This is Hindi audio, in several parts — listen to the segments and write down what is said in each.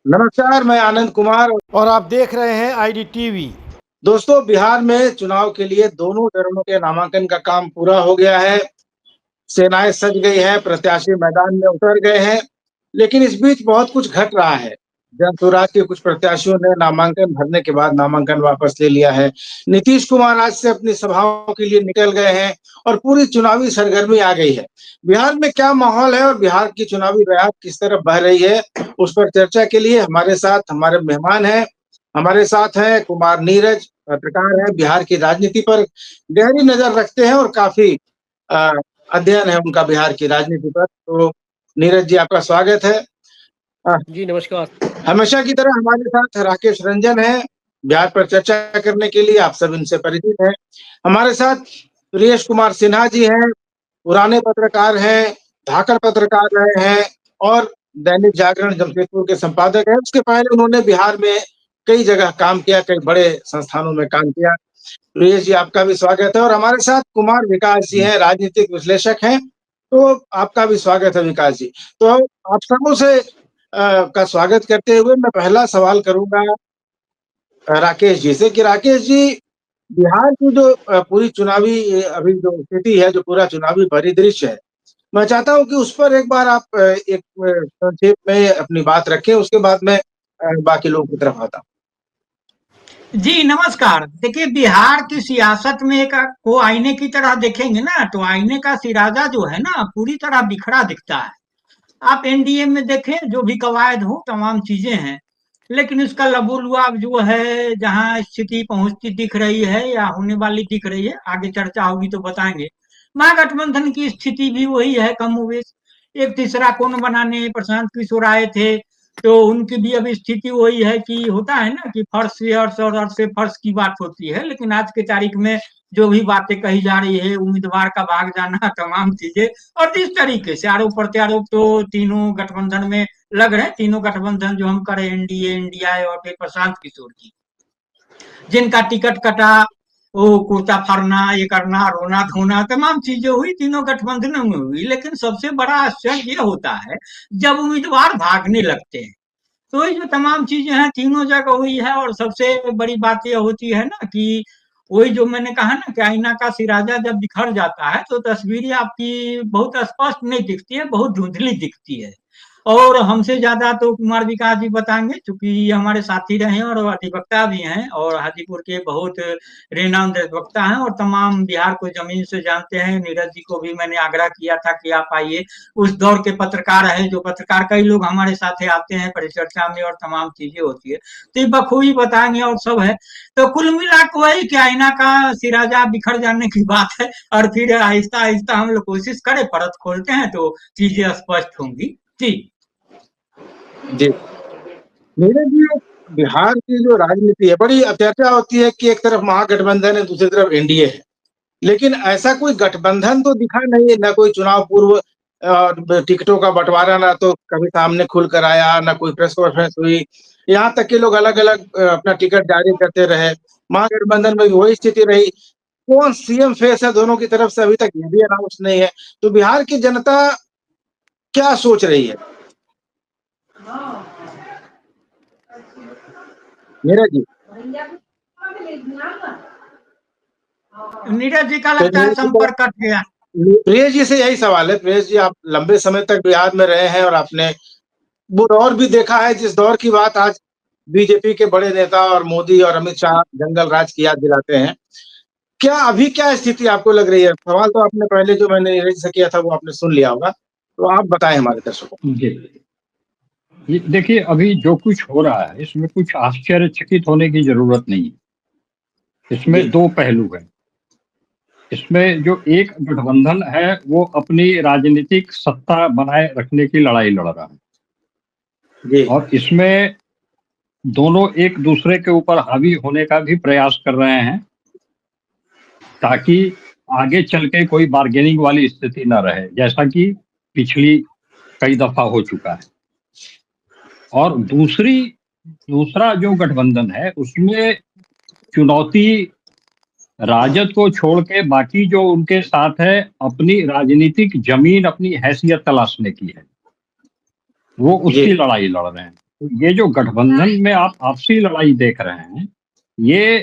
नमस्कार, मैं आनंद कुमार। और आप देख रहे हैं आईडी टीवी। दोस्तों, बिहार में चुनाव के लिए दोनों चरणों के नामांकन का काम पूरा हो गया है। सेनाएँ सज गई हैं, प्रत्याशी मैदान में उतर गए हैं, लेकिन इस बीच बहुत कुछ घट रहा है। जनसुराज के कुछ प्रत्याशियों ने नामांकन भरने के बाद नामांकन वापस ले लिया है। नीतीश कुमार आज से अपनी सभाओं के लिए निकल गए हैं और पूरी चुनावी सरगर्मी आ गई है। बिहार में क्या माहौल है और बिहार की चुनावी बयार किस तरफ बह रही है, उस पर चर्चा के लिए हमारे साथ हमारे मेहमान हैं। हमारे साथ हैं कुमार नीरज, पत्रकार हैं, बिहार की राजनीति पर गहरी नज़र रखते हैं और काफ़ी अ, अध्ययन है उनका बिहार की राजनीति पर। तो नीरज जी, आपका स्वागत है। जी नमस्कार। हमेशा की तरह हमारे साथ राकेश रंजन हैं, बिहार पर चर्चा करने के लिए, आप सब इनसे परिचित हैं। हमारे साथ प्रियेश कुमार सिन्हा जी हैं, पुराने पत्रकार हैं, धाकड़ पत्रकार रहे हैं और दैनिक जागरण जमशेदपुर के संपादक हैं। उसके पहले उन्होंने बिहार में कई जगह काम किया, कई बड़े संस्थानों में काम किया। प्रियेश जी, आपका भी स्वागत है और हमारे साथ कुमार विकास जी हैं, राजनीतिक विश्लेषक हैं, तो आपका भी स्वागत है विकास जी। तो आप सबों से का स्वागत करते हुए मैं पहला सवाल करूँगा राकेश जी से कि राकेश जी, बिहार की जो पूरी चुनावी अभी जो स्थिति है, जो पूरा चुनावी परिदृश्य है, मैं चाहता हूँ कि उस पर एक बार आप एक संक्षेप में अपनी बात रखें, उसके बाद मैं बाकी लोगों की तरफ आता हूँ। जी नमस्कार। देखिए, बिहार की सियासत में एक को आईने की तरह देखेंगे ना, तो आईने का सिराजा जो है ना पूरी तरह बिखरा दिखता है। आप एनडीए में देखें, जो भी कवायद हो तमाम चीजें हैं, लेकिन इसका लबोलुआब जो है, जहां स्थिति पहुंचती दिख रही है या होने वाली दिख रही है, आगे चर्चा होगी तो बताएंगे। महागठबंधन की स्थिति भी वही है कमोबेश। एक तीसरा कोण बनाने प्रशांत किशोर आए थे, तो उनकी भी अब स्थिति वही है कि होता है ना कि फर्श से अर्श और अर्श से फर्श की बात होती है, लेकिन आज के तारीख में जो भी बातें कही जा रही है, उम्मीदवार का भाग जाना, तमाम चीजें, और इस तरीके से आरोप प्रत्यारोप तो तीनों गठबंधन में लग रहे हैं। तीनों गठबंधन जो हम करें, एनडीए, इंडिया और फिर प्रशांत किशोर की, जिनका टिकट कटा, वो कुर्ता फाड़ना, ये करना, रोना धोना, तमाम चीजें हुई, तीनों गठबंधनों में हुई। लेकिन सबसे बड़ा आश्चर्य ये होता है जब उम्मीदवार भागने लगते हैं, तो ये जो तमाम चीजें हैं तीनों जगह हुई है। और सबसे बड़ी बात ये होती है ना कि वही जो मैंने कहा ना कि आईना का सिराजा जब बिखर जाता है तो तस्वीरें आपकी बहुत स्पष्ट नहीं दिखती है, बहुत धुंधली दिखती है। और हमसे ज्यादा तो कुमार विकास जी बताएंगे, क्योंकि ये हमारे साथी रहे हैं और अधिवक्ता भी हैं, और हाजीपुर के बहुत रेनाउंड अधिवक्ता हैं और तमाम बिहार को जमीन से जानते हैं। नीरज जी को भी मैंने आग्रह किया था कि आप आइए, उस दौर के पत्रकार है, जो पत्रकार कई लोग हमारे साथ आते हैं परिचर्चा में और तमाम चीजें होती है, तो ये बखूबी बताएंगे और सब है। तो कुल मिला के वही कि आईना का सिराजा बिखर जाने की बात है, और फिर आहिस्ता आहिस्ता हम लोग कोशिश करें, परत खोलते हैं तो चीजें स्पष्ट होंगी। जी जी, नीरज जी, बिहार की जो राजनीति है, बड़ी चर्चा होती है कि एक तरफ महागठबंधन है, दूसरी तरफ एनडीए है। लेकिन ऐसा कोई गठबंधन तो दिखा नहीं है, ना कोई चुनाव पूर्व टिकटों का बँटवारा ना तो कभी सामने खुल कर आया, ना कोई प्रेस कॉन्फ्रेंस हुई। यहाँ तक कि लोग अलग-अलग अपना टिकट जारी करते रहे। महागठबंधन में भी वही स्थिति रही। कौन सीएम फेस है दोनों की तरफ से अभी तक ये भी अनाउंस नहीं है। तो बिहार की जनता क्या सोच रही है? नीरज जी। नीरज जी का तो लगता है नीरज जी का संपर्क कट गया। प्रियेश जी से यही सवाल है। प्रियेश जी, आप लंबे समय तक बिहार में रहे हैं और आपने वो दौर भी देखा है जिस दौर की बात आज बीजेपी के बड़े नेता और मोदी और अमित शाह जंगल राज की याद दिलाते हैं। क्या अभी क्या स्थिति आपको लग रही है? सवाल तो आपने पहले जो मैंने नीरज से किया था वो आपने सुन लिया होगा। तो आप बताएँ हमारे दर्शकों को। जी। ये देखिए, अभी जो कुछ हो रहा है इसमें कुछ आश्चर्यचकित होने की ज़रूरत नहीं है। इसमें जी। 2 पहलू हैं। इसमें जो एक गठबंधन है वो अपनी राजनीतिक सत्ता बनाए रखने की लड़ाई लड़ रहा है। जी। और इसमें दोनों एक-दूसरे के ऊपर हावी होने का भी प्रयास कर रहे हैं, ताकि आगे चल के कोई बार्गेनिंग वाली स्थिति ना रहे, जैसा कि पिछली कई दफ़ा हो चुका है। और दूसरा जो गठबंधन है उसमें चुनौती राजद को छोड़ के बाकी जो उनके साथ है, अपनी राजनीतिक ज़मीन, अपनी हैसियत तलाशने की है। वो उसकी जी। लड़ाई लड़ रहे हैं। ये जो गठबंधन में आप आपसी लड़ाई देख रहे हैं, ये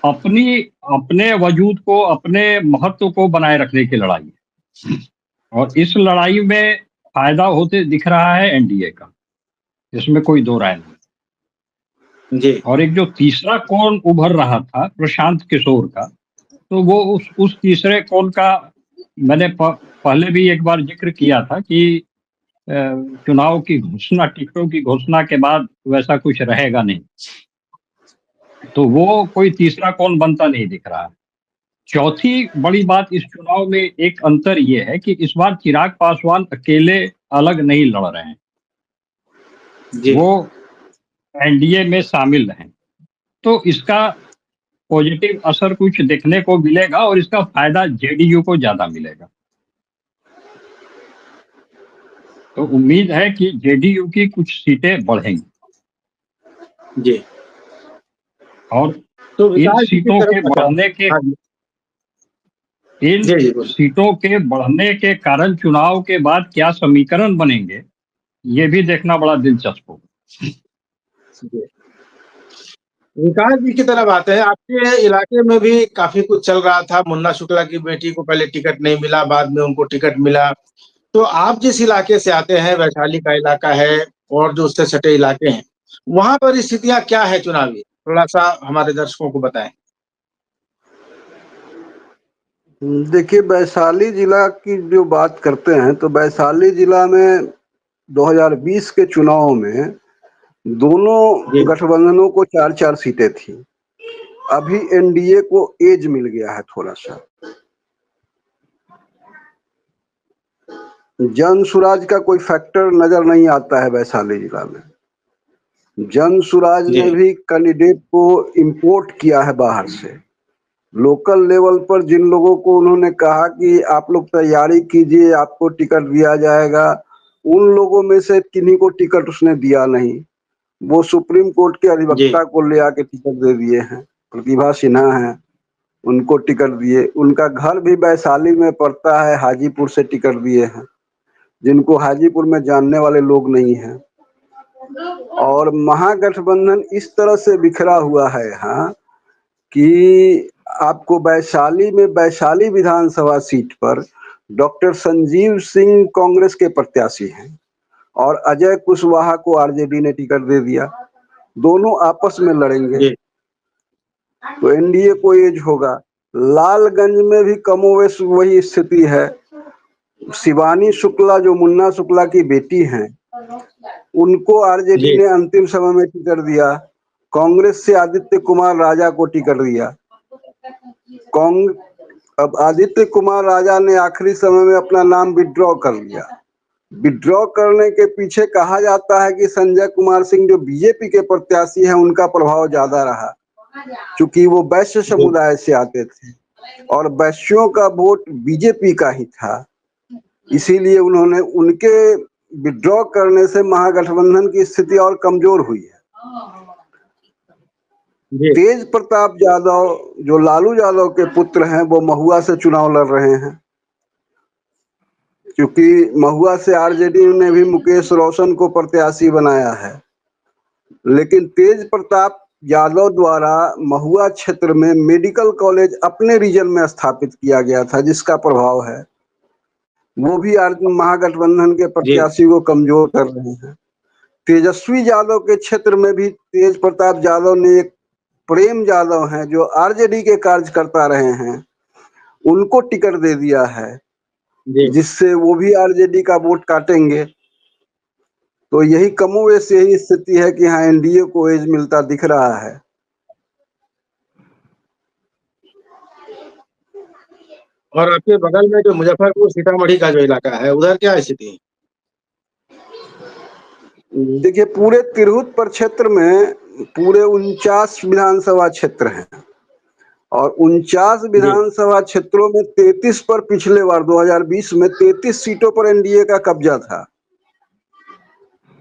अपने वजूद को, अपने महत्व को बनाए रखने की लड़ाई है, और इस लड़ाई में फायदा होते दिख रहा है एनडीए का, इसमें कोई दो राय नहीं जी। और एक जो तीसरा कोण उभर रहा था प्रशांत किशोर का, तो वो उस तीसरे कोण का मैंने पहले भी एक बार जिक्र किया था कि चुनाव की घोषणा, टिकटों की घोषणा के बाद वैसा कुछ रहेगा नहीं, तो वो कोई तीसरा कोण बनता नहीं दिख रहा। चौथी बड़ी बात इस चुनाव में एक अंतर ये है कि इस बार चिराग पासवान अकेले अलग नहीं लड़ रहे हैं, वो एनडीए में शामिल हैं, तो इसका पॉजिटिव असर कुछ देखने को मिलेगा और इसका फायदा जेडीयू को ज्यादा मिलेगा। तो उम्मीद है कि जेडीयू की कुछ सीटें बढ़ेंगी जी। और तो इन सीटों के बढ़ने के सीटों के बढ़ने के कारण चुनाव के बाद क्या समीकरण बनेंगे, ये भी देखना बड़ा दिलचस्प होगा। विकास जी की तरफ आते हैं। आपके इलाके में भी काफी कुछ चल रहा था। मुन्ना शुक्ला की बेटी को पहले टिकट नहीं मिला, बाद में उनको टिकट मिला। तो आप जिस इलाके से आते हैं, वैशाली का इलाका है और जो उससे सटे इलाके हैं, वहां पर स्थितियां क्या है चुनावी, थोड़ा सा हमारे दर्शकों को बताएं। देखिए, वैशाली जिला की जो बात करते हैं तो वैशाली जिला में 2020 के चुनाव में दोनों गठबंधनों को 4-4 सीटें थी। अभी एनडीए को एज मिल गया है थोड़ा सा। जन सुराज का कोई फैक्टर नजर नहीं आता है वैशाली जिला में। जन सुराज ने भी कैंडिडेट को इंपोर्ट किया है बाहर से। लोकल लेवल पर जिन लोगों को उन्होंने कहा कि आप लोग तैयारी कीजिए, आपको टिकट दिया जाएगा, उन लोगों में से किन्हीं को टिकट उसने दिया नहीं। वो सुप्रीम कोर्ट के अधिवक्ता को ले आके टिकट दे दिए हैं। प्रतिभा सिन्हा है, उनको टिकट दिए। उनका घर भी वैशाली में पड़ता है, हाजीपुर से टिकट दिए हैं, जिनको हाजीपुर में जानने वाले लोग नहीं हैं। और महागठबंधन इस तरह से बिखरा हुआ है यहाँ कि आपको वैशाली में, वैशाली विधानसभा सीट पर डॉक्टर संजीव सिंह कांग्रेस के प्रत्याशी हैं और अजय कुशवाहा को आरजेडी ने टिकट दे दिया। दोनों आपस में लड़ेंगे तो एनडीए को एज होगा। लालगंज में भी कमोवेश वही स्थिति है। शिवानी शुक्ला जो मुन्ना शुक्ला की बेटी हैं, उनको आरजेडी ने अंतिम समय में टिकट दिया। कांग्रेस से आदित्य कुमार राजा को टिकट दिया। अब आदित्य कुमार राजा ने आखिरी समय में अपना नाम विड्रॉ कर लिया। विड्रॉ करने के पीछे कहा जाता है कि संजय कुमार सिंह जो बीजेपी के प्रत्याशी हैं, उनका प्रभाव ज्यादा रहा, क्योंकि वो वैश्य समुदाय से आते थे और वैश्यों का वोट बीजेपी का ही था। इसीलिए उन्होंने, उनके विड्रॉ करने से महागठबंधन की स्थिति और कमजोर हुई है। तेज प्रताप यादव जो लालू यादव के पुत्र हैं, वो महुआ से चुनाव लड़ रहे हैं, क्योंकि महुआ से आरजेडी ने भी मुकेश रोशन को प्रत्याशी बनाया है। लेकिन तेज प्रताप यादव द्वारा महुआ क्षेत्र में मेडिकल कॉलेज अपने रीजन में स्थापित किया गया था, जिसका प्रभाव है वो भी महागठबंधन के प्रत्याशी को कमजोर कर रहे हैं। तेजस्वी यादव के क्षेत्र में भी तेज प्रताप यादव ने, एक प्रेम यादव हैं जो आरजेडी के कार्यकर्ता रहे हैं, उनको टिकट दे दिया है, जिससे वो भी आरजेडी का वोट काटेंगे। तो यही कमोवेश यही स्थिति है कि हाँ, एनडीए को एज मिलता दिख रहा है। और आपके बगल में जो मुजफ्फरपुर सीतामढ़ी का जो इलाका है, उधर क्या स्थिति है? देखिए, पूरे तिरहुत प्रक्षेत्र में पूरे 49 विधानसभा क्षेत्र हैं और 49 विधानसभा क्षेत्रों में 33 पर पिछले बार 2020 में 33 सीटों पर एनडीए का कब्जा था।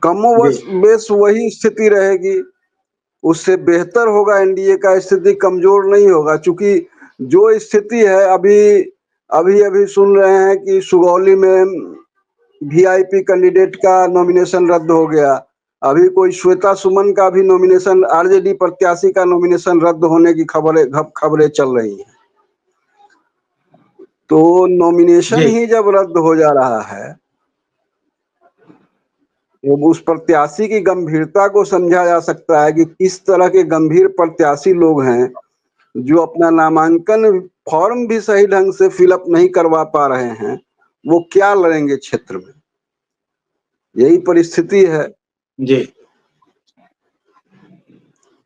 कमोवेश वही स्थिति रहेगी, उससे बेहतर होगा। एनडीए का स्थिति कमजोर नहीं होगा, क्योंकि जो स्थिति है अभी सुन रहे हैं कि सुगौली में वीआईपी कैंडिडेट का नॉमिनेशन रद्द हो गया, अभी कोई श्वेता सुमन का भी नॉमिनेशन, आरजेडी प्रत्याशी का नॉमिनेशन रद्द होने की खबरें चल रही हैं। तो नॉमिनेशन ही जब रद्द हो जा रहा है तो उस प्रत्याशी की गंभीरता को समझा जा सकता है कि किस तरह के गंभीर प्रत्याशी लोग हैं जो अपना नामांकन फॉर्म भी सही ढंग से फिलअप नहीं करवा पा रहे हैं, वो क्या लड़ेंगे क्षेत्र में। यही परिस्थिति है जी।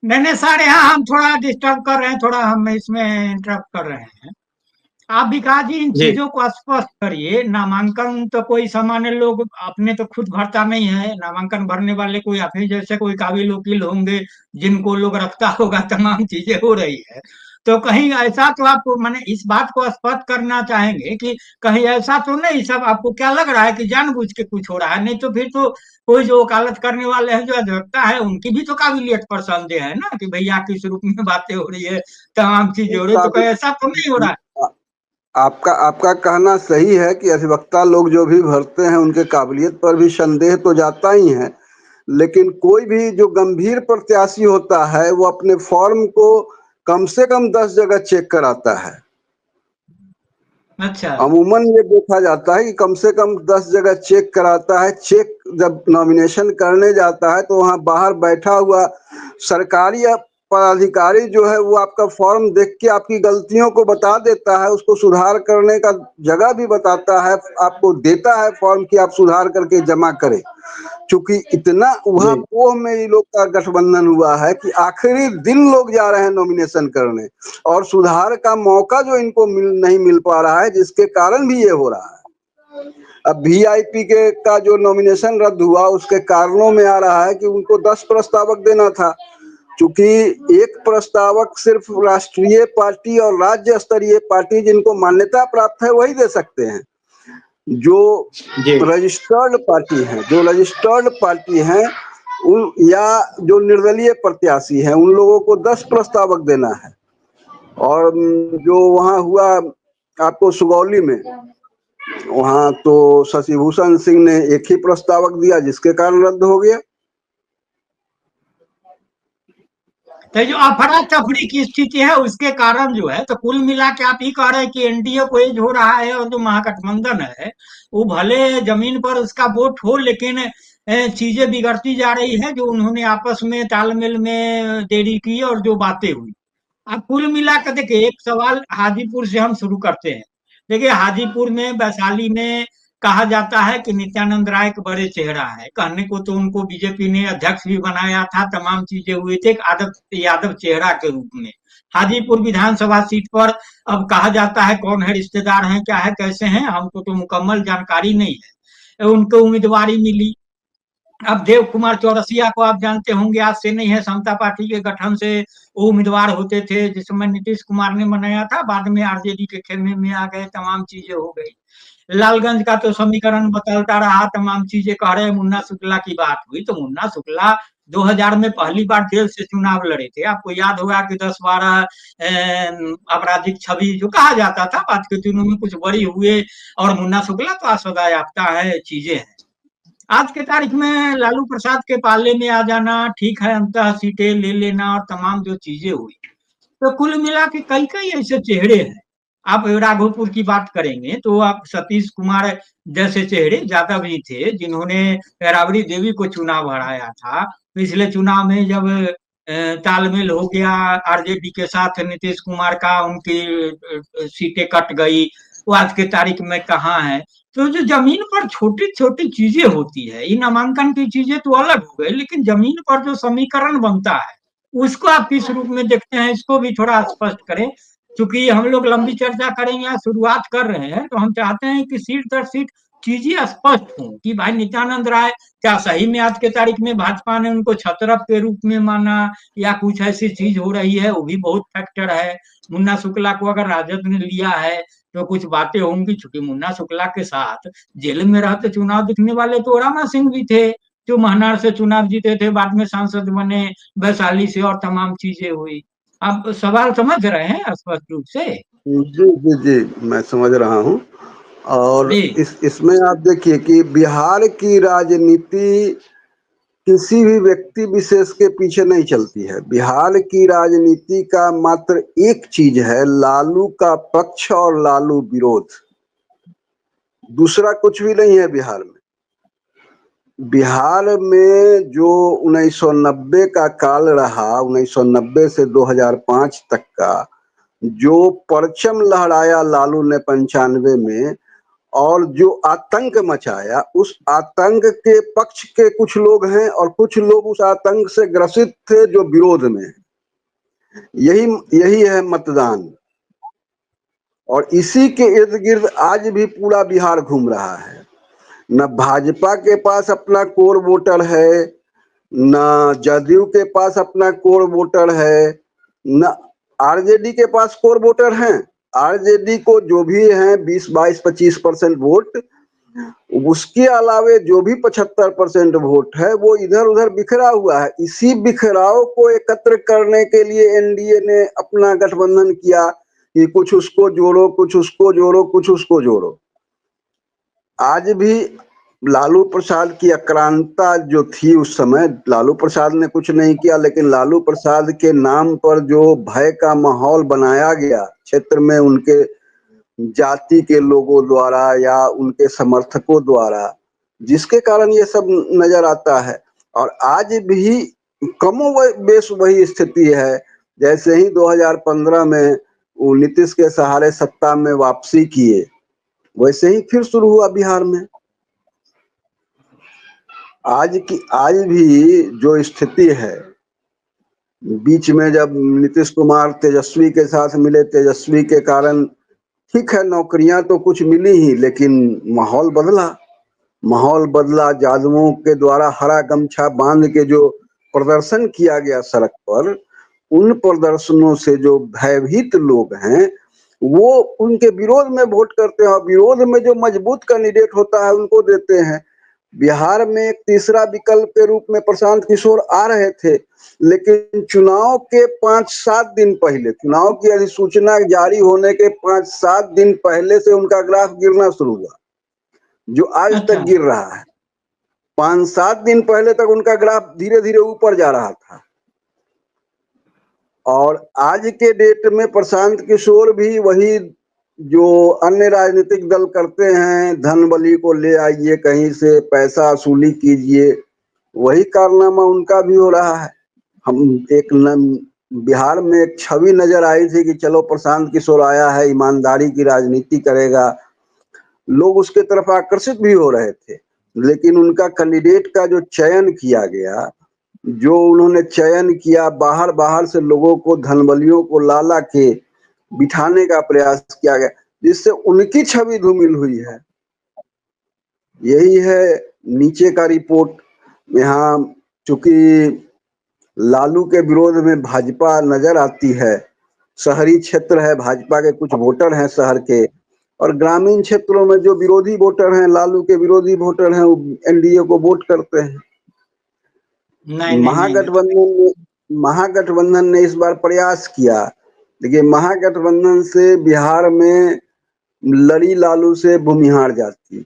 मैंने सर यहाँ हम थोड़ा डिस्टर्ब कर रहे हैं, थोड़ा हम इसमें इंटरप्ट कर रहे हैं। आप विकास जी इन चीजों को स्पष्ट करिए। नामांकन तो कोई सामान्य लोग अपने तो खुद भरता नहीं है, नामांकन भरने वाले कोई अपने जैसे कोई काबिल वकील होंगे जिनको लोग रखता होगा, तमाम चीजें हो रही है। तो कहीं ऐसा तो आपको मैंने इस बात को स्पष्ट करना चाहेंगे कि कहीं ऐसा तो नहीं, सब आपको क्या लग रहा है कि जानबूझ के कुछ हो रहा है? नहीं तो फिर तो कोई जो वकालत करने वाले हैं, जो अधिवक्ता है, उनकी भी तो काबिलियत पर संदेह है ना कि भैया किस रूप में बातें हो रही है, तमाम चीजें हो रही है। तो कहीं ऐसा तो नहीं हो रहा है? आपका कहना सही है कि अधिवक्ता लोग जो भी भरते हैं उनके काबिलियत पर भी संदेह तो जाता ही है, लेकिन कोई भी जो गंभीर प्रत्याशी होता है वो अपने फॉर्म को कम से कम 10 जगह चेक कराता है। अच्छा। अमूमन ये देखा जाता है कि कम से कम 10 जगह चेक कराता है। चेक जब नॉमिनेशन करने जाता है तो वहां बाहर बैठा हुआ सरकारी पदाधिकारी जो है वो आपका फॉर्म देख के आपकी गलतियों को बता देता है, उसको सुधार करने का जगह भी बताता है, आपको देता है फॉर्म कि आप सुधार करके जमा करें। क्योंकि इतना वहां पोह में ये लोग का गठबंधन हुआ है कि आखिरी दिन लोग जा रहे हैं नॉमिनेशन करने, और सुधार का मौका जो इनको नहीं मिल पा रहा है, जिसके कारण भी ये हो रहा है। अब वीआईपी के का जो नॉमिनेशन रद्द हुआ उसके कारणों में आ रहा है कि उनको 10 प्रस्तावक देना था, क्योंकि एक प्रस्तावक सिर्फ राष्ट्रीय पार्टी और राज्य स्तरीय पार्टी जिनको मान्यता प्राप्त है वही दे सकते हैं। जो रजिस्टर्ड पार्टी हैं उन या जो निर्दलीय प्रत्याशी हैं उन लोगों को 10 प्रस्तावक देना है। और जो वहां हुआ आपको सुगौली में, वहां तो शशिभूषण सिंह ने एक ही प्रस्तावक दिया जिसके कारण रद्द हो गया। तो जो अफरा तफरी की स्थिति है उसके कारण जो है, तो कुल मिला के आप ही कह रहे हैं कि एनडीए को एज हो रहा है और जो महागठबंधन है वो भले जमीन पर उसका वोट हो, लेकिन चीजें बिगड़ती जा रही है जो उन्होंने आपस में तालमेल में देरी की और जो बातें हुई। अब कुल मिला कर देखिए, एक सवाल हाजीपुर से हम शुरू करते हैं। देखिए हाजीपुर में, वैशाली में कहा जाता है कि नित्यानंद राय एक बड़े चेहरा है। कहने को तो उनको बीजेपी ने अध्यक्ष भी बनाया था, तमाम चीजें हुई थी एक यादव चेहरा के रूप में। हाजीपुर विधानसभा सीट पर अब कहा जाता है कौन है, रिश्तेदार हैं, क्या है, कैसे हैं, हमको तो मुकम्मल जानकारी नहीं है। उनको उम्मीदवारी मिली। अब देव कुमार चौरसिया को आप जानते होंगे, आज से नहीं है, समता पार्टी के गठन से वो उम्मीदवार होते थे, जिस समय नीतीश कुमार ने बनाया था, बाद में आरजेडी के खेमे में आ गए, तमाम चीजें हो गई। लालगंज का तो समीकरण बदलता रहा, तमाम चीजें कह रहे हैं। मुन्ना शुक्ला की बात हुई तो मुन्ना शुक्ला 2000 में पहली बार जेल से चुनाव लड़े थे। आपको याद होगा कि 10-12 आपराधिक छवि जो कहा जाता था, बाद के दिनों में कुछ बड़ी हुए, और मुन्ना शुक्ला तो सदा याफ्ता है, चीजें हैं। आज के तारीख में लालू प्रसाद के पाले में आ जाना, ठीक है, अंतः सीटें ले लेना और तमाम जो चीजें हुई, तो कुल मिला के कई कई ऐसे चेहरे हैं। आप राघोपुर की बात करेंगे तो आप सतीश कुमार जैसे चेहरे यादव भी थे जिन्होंने राबड़ी देवी को चुनाव हराया था। पिछले चुनाव में जब तालमेल हो गया आरजेडी के साथ नीतीश कुमार का, उनकी सीटें कट गई, वो आज के तारीख में कहाँ है। तो जो जमीन पर छोटी छोटी चीजें होती है, इन नामांकन की चीजें तो अलग हो गई, लेकिन जमीन पर जो समीकरण बनता है उसको आप किस रूप में देखते हैं, इसको भी थोड़ा स्पष्ट करें। क्योंकि हम लोग लंबी चर्चा करेंगे, शुरुआत कर रहे हैं, तो हम चाहते हैं कि सीट दर सीट चीजें स्पष्ट हों कि भाई नित्यानंद राय क्या सही में आज के तारीख में भाजपा ने उनको छतरप के रूप में माना, या कुछ ऐसी चीज हो रही है, वो भी बहुत फैक्टर है। मुन्ना शुक्ला को अगर राजद ने लिया है तो कुछ बातें होंगी, चूंकि मुन्ना शुक्ला के साथ जेल में रहते चुनाव दिखने वाले तो रामा सिंह भी थे, जो महनार से चुनाव जीते थे, बाद में सांसद बने वैशाली से, और तमाम चीजें हुई। आप सवाल समझ रहे हैं स्पष्ट रूप से? जी जी जी, मैं समझ रहा हूँ। और जी इसमें आप देखिए कि बिहार की राजनीति किसी भी व्यक्ति विशेष के पीछे नहीं चलती है। बिहार की राजनीति का मात्र एक चीज है, लालू का पक्ष और लालू विरोध, दूसरा कुछ भी नहीं है बिहार में। बिहार में जो 1990 का काल रहा, 1990 से 2005 तक का जो परचम लहराया लालू ने 95 में, और जो आतंक मचाया, उस आतंक के पक्ष के कुछ लोग हैं और कुछ लोग उस आतंक से ग्रसित थे जो विरोध में। यही यही है मतदान, और इसी के इर्द गिर्द आज भी पूरा बिहार घूम रहा है। न भाजपा के पास अपना कोर वोटर है, न जदयू के पास अपना कोर वोटर है, न आरजेडी के पास कोर वोटर हैं। आरजेडी को जो भी हैं 20, 22, 25% वोट, उसके अलावे जो भी 75% वोट है वो इधर उधर बिखरा हुआ है। इसी बिखराव को एकत्र करने के लिए एनडीए ने अपना गठबंधन किया कि कुछ उसको जोड़ो, कुछ उसको जोड़ो, कुछ उसको जोड़ो। आज भी लालू प्रसाद की आक्रांता जो थी उस समय, लालू प्रसाद ने कुछ नहीं किया, लेकिन लालू प्रसाद के नाम पर जो भय का माहौल बनाया गया क्षेत्र में उनके जाति के लोगों द्वारा या उनके समर्थकों द्वारा, जिसके कारण ये सब नजर आता है। और आज भी कमोबेश वही स्थिति है। जैसे ही 2015 में वो नीतीश के सहारे सत्ता में वापसी किए, वैसे ही फिर शुरू हुआ बिहार में। आज भी जो स्थिति है, बीच में जब नीतीश कुमार तेजस्वी के साथ मिले, तेजस्वी के कारण ठीक है नौकरियां तो कुछ मिली ही, लेकिन माहौल बदला। जादवों के द्वारा हरा गमछा बांध के जो प्रदर्शन किया गया सड़क पर, उन प्रदर्शनों से जो भयभीत लोग हैं वो उनके विरोध में वोट करते हैं, और विरोध में जो मजबूत कैंडिडेट होता है उनको देते हैं। बिहार में एक तीसरा विकल्प के रूप में प्रशांत किशोर आ रहे थे, लेकिन चुनाव के 5-7 दिन पहले, चुनाव की अधिसूचना जारी होने के 5-7 दिन पहले से उनका ग्राफ गिरना शुरू हुआ, जो आज तक गिर रहा है। 5-7 दिन पहले तक उनका ग्राफ धीरे धीरे ऊपर जा रहा था, और आज के डेट में प्रशांत किशोर भी वही जो अन्य राजनीतिक दल करते हैं, धन बली को ले आइए कहीं से, पैसा वसूली कीजिए, वही कारनामा उनका भी हो रहा है। बिहार में एक छवि नजर आई थी कि चलो प्रशांत किशोर आया है, ईमानदारी की राजनीति करेगा, लोग उसके तरफ आकर्षित भी हो रहे थे। लेकिन उनका कैंडिडेट का जो चयन किया गया, जो उन्होंने चयन किया, बाहर से लोगों को, धनबलियों को ला के बिठाने का प्रयास किया गया, जिससे उनकी छवि धूमिल हुई है। यही है नीचे का रिपोर्ट। यहाँ चूंकि लालू के विरोध में भाजपा नजर आती है, शहरी क्षेत्र है, भाजपा के कुछ वोटर हैं शहर के, और ग्रामीण क्षेत्रों में जो विरोधी वोटर हैं, लालू के विरोधी वोटर हैं, वो एनडीए को वोट करते हैं। महागठबंधन ने इस बार प्रयास किया, लेकिन महागठबंधन से बिहार में लड़ी लालू से भूमिहार जाती।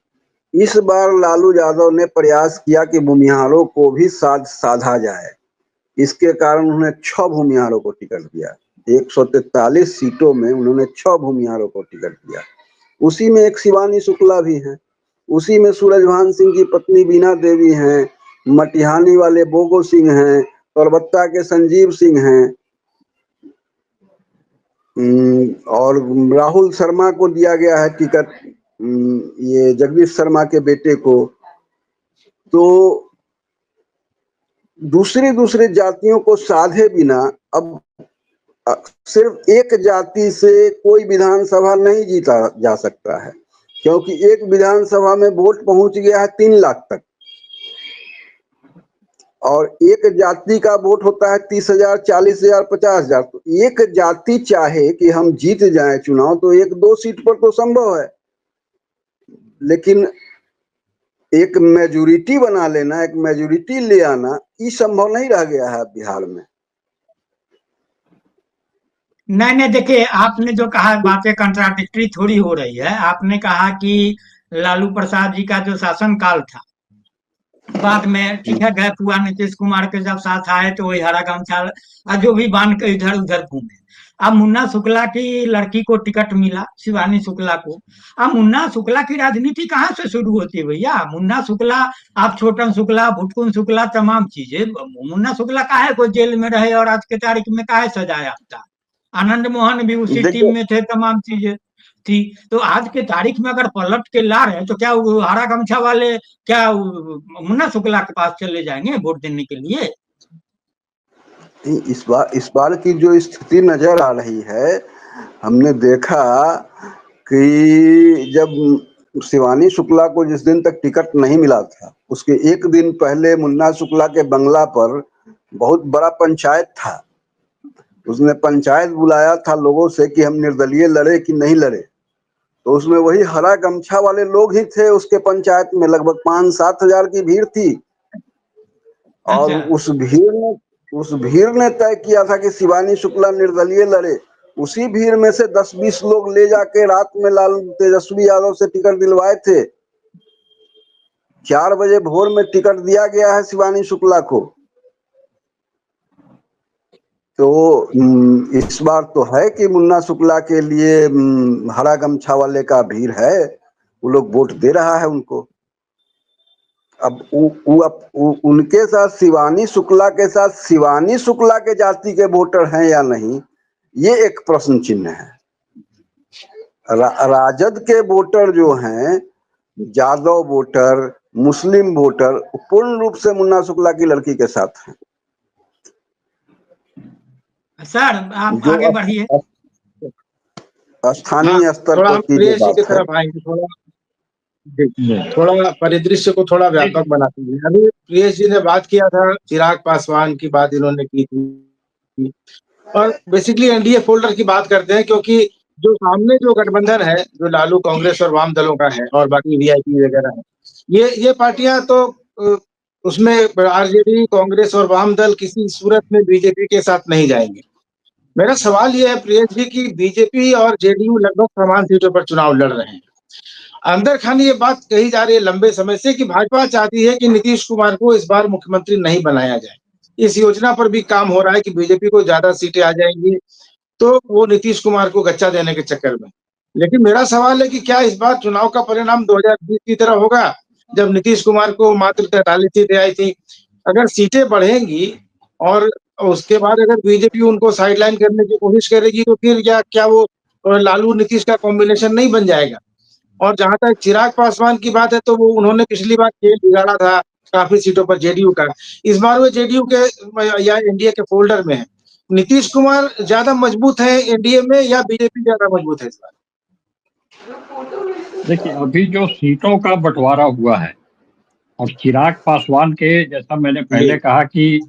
इस बार लालू यादव ने प्रयास किया कि भूमिहारों को भी साधा जाए। इसके कारण उन्होंने 6 भूमिहारों को टिकट दिया। 143 सीटों में उन्होंने 6 भूमिहारों को टिकट दिया। उसी में एक शिवानी शुक्ला भी हैं, उसी में सूरजभान सिंह की पत्नी बीना देवी हैं, मटिहानी वाले बोगो सिंह हैं, परबत्ता के संजीव सिंह हैं, और राहुल शर्मा को दिया गया है टिकट, ये जगदीश शर्मा के बेटे को। तो दूसरी जातियों को साधे बिना अब सिर्फ एक जाति से कोई विधानसभा नहीं जीता जा सकता है, क्योंकि एक विधानसभा में वोट पहुंच गया है 3 लाख तक, और एक जाति का वोट होता है 30,000, 40,000, 50,000। तो एक जाति चाहे कि हम जीत जाए चुनाव तो 1-2 सीट पर तो संभव है, लेकिन एक मेजोरिटी बना लेना, एक मेजोरिटी ले आना, ये संभव नहीं रह गया है बिहार में। नहीं नहीं, देखिए आपने जो कहा बातें कंट्राडिक्टरी थोड़ी हो रही है। आपने कहा कि लालू प्रसाद जी का जो शासन काल था, बाद में ठीक है गए हुआ नीतीश कुमार के जब साथ आए तो वही हरा गमछा जो भी बांध के इधर उधर घूमे। अब मुन्ना शुक्ला की लड़की को टिकट मिला, शिवानी शुक्ला को। अब मुन्ना शुक्ला की राजनीति कहाँ से शुरू होती है भैया? मुन्ना शुक्ला, आप छोटन शुक्ला, भुटकुन शुक्ला, तमाम चीजें, मुन्ना शुक्ला काहे को जेल में रहे और आज के तारीख में काहे सजाया था? आनंद मोहन भी उसी टीम में थे, तमाम चीजें थी। तो आज के तारीख में अगर पलट के ला रहे हैं तो क्या वो हरा गमछा वाले क्या मुन्ना शुक्ला के पास चले जाएंगे वोट देने के लिए? इस बार की जो स्थिति नजर आ रही है, हमने देखा कि जब शिवानी शुक्ला को जिस दिन तक टिकट नहीं मिला था, उसके एक दिन पहले मुन्ना शुक्ला के बंगला पर बहुत बड़ा पंचायत था। उसने पंचायत बुलाया था लोगों से कि हम निर्दलीय लड़े कि नहीं लड़े, तो उसमें वही हरा गमछा वाले लोग ही थे। उसके पंचायत में लगभग 5-7 हजार की भीड़ थी। और उस भीड़ ने तय किया था कि शिवानी शुक्ला निर्दलीय लड़े। उसी भीड़ में से 10-20 लोग ले जाके रात में लाल तेजस्वी यादव से टिकट दिलवाए थे। 4 बजे भोर में टिकट दिया गया है शिवानी शुक्ला को। तो इस बार तो है कि मुन्ना शुक्ला के लिए हरा गमछा वाले का भीड़ है, वो लोग वोट दे रहा है उनको। अब उनके साथ शिवानी शुक्ला के साथ शिवानी शुक्ला के जाति के वोटर हैं या नहीं, ये एक प्रश्न चिन्ह है। राजद के वोटर जो हैं, यादव वोटर, मुस्लिम वोटर, पूर्ण रूप से मुन्ना शुक्ला की लड़की के साथ हैं। सर आप आगे बढ़िए। स्थानीय स्तर पर की तरफ आएंगे, थोड़ा परिदृश्य को थोड़ा व्यापक बनाते हैं। अभी प्रियेश जी ने बात किया था, चिराग पासवान की बात इन्होंने की थी, और बेसिकली एनडीए फोल्डर की बात करते हैं, क्योंकि जो सामने जो गठबंधन है, जो लालू कांग्रेस और वाम दलों का है और बाकी वीआईपी वगैरह है, ये पार्टियां तो उसमें आरजेडी, कांग्रेस और वाम दल किसी सूरत में बीजेपी के साथ नहीं जाएंगे। मेरा सवाल यह है प्रियेश जी की बीजेपी और जेडीयू लगभग समान सीटों पर चुनाव लड़ रहे हैं। अंदर खानी ये बात कही जा रही है लंबे समय से कि भाजपा चाहती है कि नीतीश कुमार को इस बार मुख्यमंत्री नहीं बनाया जाए। इस योजना पर भी काम हो रहा है कि बीजेपी को ज्यादा सीटें आ जाएंगी तो वो नीतीश कुमार को गच्चा देने के चक्कर में। लेकिन मेरा सवाल है कि क्या इस बार चुनाव का परिणाम 2020 की तरह होगा, जब नीतीश कुमार को मात्र 43 सीटें आई थी? अगर सीटें बढ़ेंगी और उसके बाद अगर बीजेपी उनको साइडलाइन करने की कोशिश करेगी तो फिर क्या वो लालू नीतीश का कॉम्बिनेशन नहीं बन जाएगा? और जहां तक चिराग पासवान की बात है, तो वो उन्होंने पिछली बार खेल बिगाड़ा था काफी सीटों पर जेडीयू का। इस बार वो जेडीयू के या एनडीए के फोल्डर में है। नीतीश कुमार ज्यादा मजबूत है एनडीए में या बीजेपी ज्यादा मजबूत है इस बार? देखिए, अभी जो सीटों का बंटवारा हुआ है और चिराग पासवान के, जैसा मैंने पहले कहा कि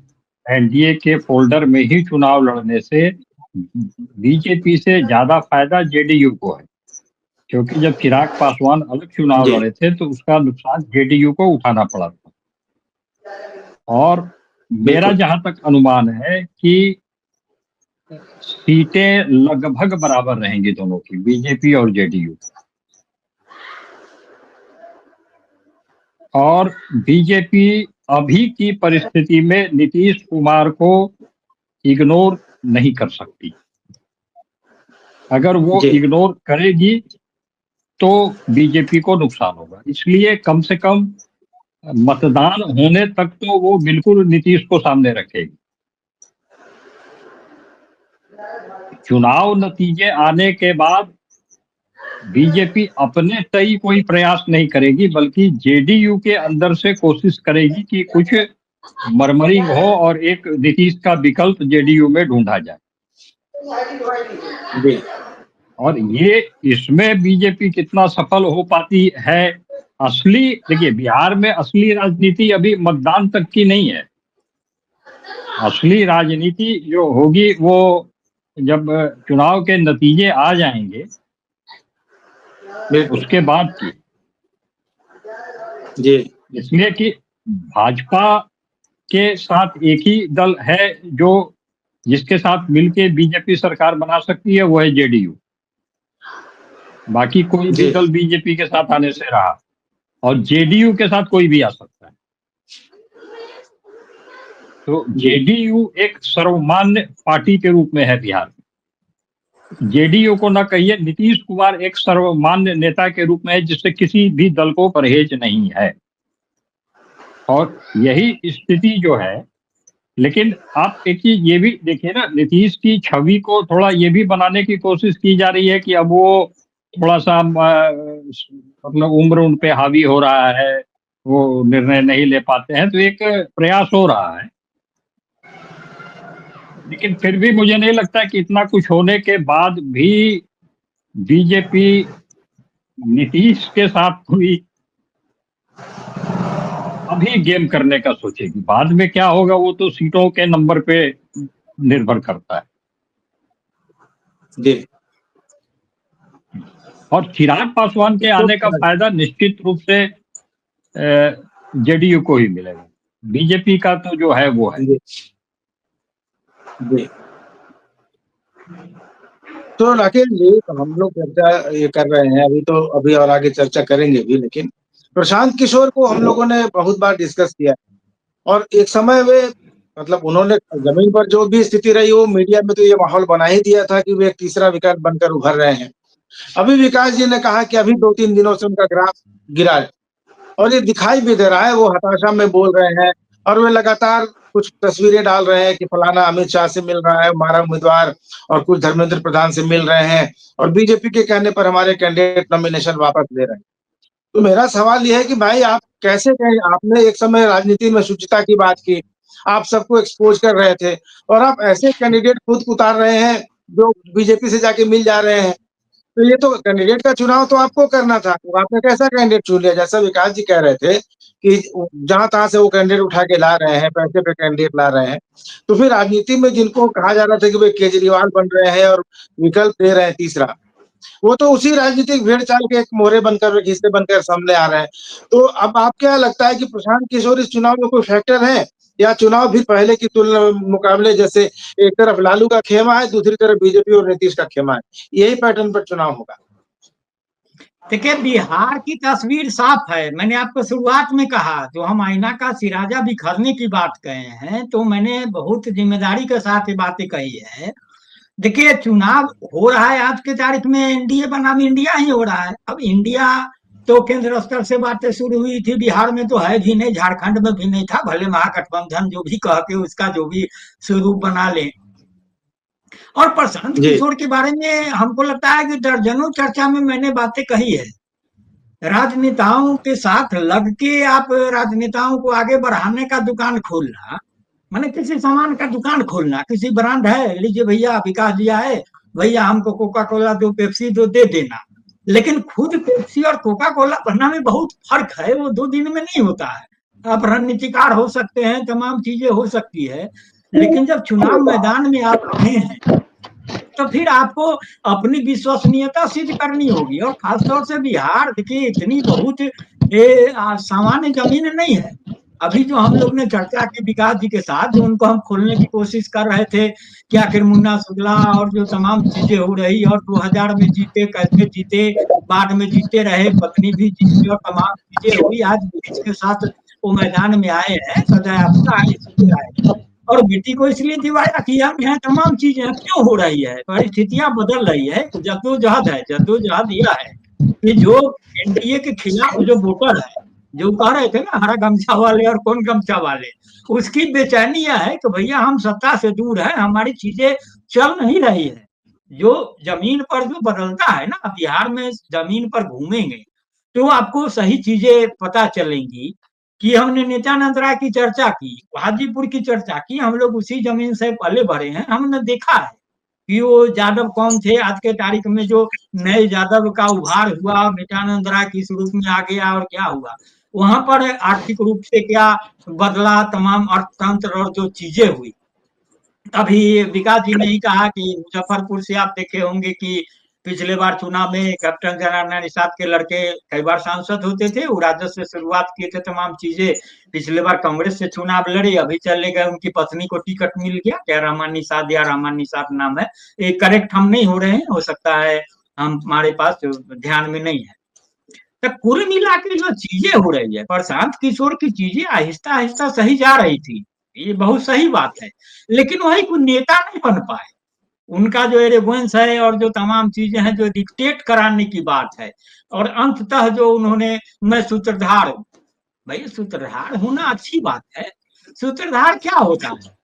एनडीए के फोल्डर में ही चुनाव लड़ने से बीजेपी से ज्यादा फायदा जेडीयू को है, क्योंकि जब चिराग पासवान अलग चुनाव लड़े थे तो उसका नुकसान जेडीयू को उठाना पड़ा था। और मेरा जहां तक अनुमान है कि सीटें लगभग बराबर रहेंगी दोनों की, बीजेपी और जेडीयू। और बीजेपी अभी की परिस्थिति में नीतीश कुमार को इग्नोर नहीं कर सकती। अगर वो इग्नोर करेगी तो बीजेपी को नुकसान होगा। इसलिए कम से कम मतदान होने तक तो वो बिल्कुल नीतीश को सामने रखेगी। चुनाव नतीजे आने के बाद बीजेपी अपने तय कोई प्रयास नहीं करेगी, बल्कि जेडीयू के अंदर से कोशिश करेगी कि कुछ मरमरिंग हो और एक नीतीश का विकल्प जेडीयू में ढूंढा जाए। और ये इसमें बीजेपी कितना सफल हो पाती है, असली देखिए, बिहार में असली राजनीति अभी मतदान तक की नहीं है। असली राजनीति जो होगी वो जब चुनाव के नतीजे आ जाएंगे उसके बाद की। जी, इसलिए कि भाजपा के साथ एक ही दल है जो जिसके साथ मिलके बीजेपी सरकार बना सकती है वो है जेडीयू। बाकी कोई भी दल बीजेपी के साथ आने से रहा, और जेडीयू के साथ कोई भी आ सकता है। तो जेडीयू एक सर्वमान्य पार्टी के रूप में है बिहार में। जेडीयू को ना कहिए, नीतीश कुमार एक सर्वमान्य नेता के रूप में है जिससे किसी भी दल को परहेज नहीं है, और यही स्थिति जो है। लेकिन आप एक चीज ये भी देखिए ना, नीतीश की छवि को थोड़ा ये भी बनाने की कोशिश की जा रही है कि अब वो थोड़ा सा अपना उम्र उन पे हावी हो रहा है, वो निर्णय नहीं ले पाते हैं, तो एक प्रयास हो रहा है। लेकिन फिर भी मुझे नहीं लगता कि इतना कुछ होने के बाद भी बीजेपी नीतीश के साथ कोई अभी गेम करने का सोचेगी। बाद में क्या होगा वो तो सीटों के नंबर पे निर्भर करता है जी। और चिराग पासवान के आने का फायदा निश्चित रूप से जेडीयू को ही मिलेगा। बीजेपी का तो जो है वो है। जी। तो राकेश जी, हम लोग चर्चा ये कर रहे हैं अभी और आगे चर्चा करेंगे भी, लेकिन प्रशांत किशोर को हम लोगों ने बहुत बार डिस्कस किया और एक समय वे मतलब उन्होंने जमीन पर जो भी स्थिति रही वो मीडिया में तो ये माहौल बना ही दिया था कि वे एक तीसरा विकल्प बनकर उभर रहे हैं। अभी विकास जी ने कहा कि अभी 2-3 दिनों से उनका ग्राफ गिरा है और ये दिखाई भी दे रहा है, वो हताशा में बोल रहे हैं और वे लगातार कुछ तस्वीरें डाल रहे हैं कि फलाना अमित शाह से मिल रहा है हमारा उम्मीदवार, और कुछ धर्मेंद्र प्रधान से मिल रहे हैं और बीजेपी के कहने पर हमारे कैंडिडेट नॉमिनेशन वापस ले रहे हैं। तो मेरा सवाल यह है कि भाई आप कैसे कहें, आपने एक समय राजनीति में शुचिता की बात की, आप सबको एक्सपोज कर रहे थे और आप ऐसे कैंडिडेट खुद उतार रहे हैं जो बीजेपी से जाके मिल जा रहे हैं। तो ये तो कैंडिडेट का चुनाव तो आपको करना था, तो आपने कैसा कैंडिडेट चुन लिया? जैसा विकास जी कह रहे थे कि जहां तहां से वो कैंडिडेट उठा के ला रहे हैं, पैसे पे कैंडिडेट ला रहे हैं, तो फिर राजनीति में जिनको कहा जा रहा था कि वे केजरीवाल बन रहे हैं और विकल्प दे रहे हैं तीसरा, वो तो उसी राजनीतिक भेड़ चाल के एक मोहरे बनकर, एक हिस्से बनकर सामने आ रहे हैं। तो अब आप क्या लगता है कि प्रशांत किशोर इस चुनाव में कोई फैक्टर है, या चुनाव भी पहले की तुलना मुकाबले जैसे एक तरफ लालू का खेमा है, दूसरी तरफ बीजेपी और नीतीश का खेमा है, यही पैटर्न पर चुनाव होगा? देखिए, बिहार की तस्वीर साफ है। मैंने आपको शुरुआत में कहा, जो हम आईना का सिराजा बिखरने की बात कहे हैं, तो मैंने बहुत जिम्मेदारी के साथ ये बातें कही है। देखिए, चुनाव हो रहा है आज के तारीख में, एनडीए बनाम इंडिया ही हो रहा है। अब इंडिया तो केंद्र स्तर से बातें शुरू हुई थी, बिहार में तो है भी नहीं, झारखंड में भी नहीं था, भले महागठबंधन जो भी कह के उसका जो भी स्वरूप बना ले। और प्रशांत किशोर के बारे में हमको लगता है कि दर्जनों चर्चा में मैंने बातें कही है। राजनेताओं के साथ लग के आप राजनेताओं को आगे बढ़ाने का दुकान खोलना, माने किसी सामान का दुकान खोलना, किसी ब्रांड है, लीजिए भैया विकास जी आए, भैया हमको कोका कोला दो, पेप्सी दो, दे देना। लेकिन खुद पेप्सी और कोका कोला बनना में बहुत फर्क है, वो 2 दिन में नहीं होता है। आप रणनीतिकार हो सकते हैं, तमाम चीजें हो सकती है, लेकिन जब चुनाव मैदान में आप रहे हैं तो फिर आपको अपनी विश्वसनीयता सिद्ध करनी होगी। और खासतौर से बिहार, देखिए, इतनी बहुत सामान्य जमीन नहीं है। अभी जो हम लोग ने चर्चा की विकास जी के साथ, जो उनको हम खोलने की कोशिश कर रहे थे कि आखिर मुन्ना शुक्ला और जो तमाम चीजें हो रही, और 2000 में जीते, कैसे जीते, बाद में जीते रहे, पत्नी भी जीती और तमाम चीजें हुई, आज बेटी के साथ वो मैदान में आए हैं, सजायाफ्ता आए और बेटी को इसलिए दिवाया किया है, तमाम चीजें क्यों हो रही है, परिस्थितियां बदल रही है, जद्दोजहद है, जद्दोजहद यह है कि जो एनडीए के खिलाफ जो वोटर है, जो कह रहे थे ना हरा गमछा वाले और कौन गमछा वाले, उसकी बेचैनी यह है कि भैया हम सत्ता से दूर है, हमारी चीजें चल नहीं रही है। जो जमीन पर जो बदलता है ना, बिहार में जमीन पर घूमेंगे तो आपको सही चीजें पता चलेंगी। कि हमने नित्यानंद राय की चर्चा की, हाजीपुर की चर्चा की, हम लोग उसी जमीन से पले बढ़े हैं, हमने देखा है कि वो यादव कौन थे, आज के तारीख में जो नए यादव का उभार हुआ, नित्यानंद राय किस रूप में आ गया और क्या हुआ, वहां पर आर्थिक रूप से क्या बदला, तमाम अर्थतंत्र और जो चीजें हुई। अभी विकास जी ने ही कहा कि मुजफ्फरपुर से आप देखे होंगे कि पिछले बार चुनाव में कैप्टन जनार्दन निषाद के लड़के कई बार सांसद होते थे, वो राजद से शुरुआत किए थे तमाम चीजें। पिछले बार कांग्रेस से चुनाव लड़े, अभी चले गए, उनकी पत्नी को टिकट मिल गया, क्या रहमान निषाद या रहमान निषाद नाम है, ये करेक्ट हम नहीं हो रहे हैं, हो सकता है हमारे पास ध्यान में नहीं है। तो कुल मिला के जो चीजें हो रही है, प्रशांत किशोर की चीजें आहिस्ता आहिस्ता सही जा रही थी, ये बहुत सही बात है, लेकिन वही कोई नेता नहीं बन पाए। उनका जो एरोगेंस है और जो तमाम चीजें हैं जो डिक्टेट कराने की बात है, और अंततः जो उन्होंने मैं सूत्रधार हूं, भाई सूत्रधार होना अच्छी बात है, सूत्रधार क्या होता है,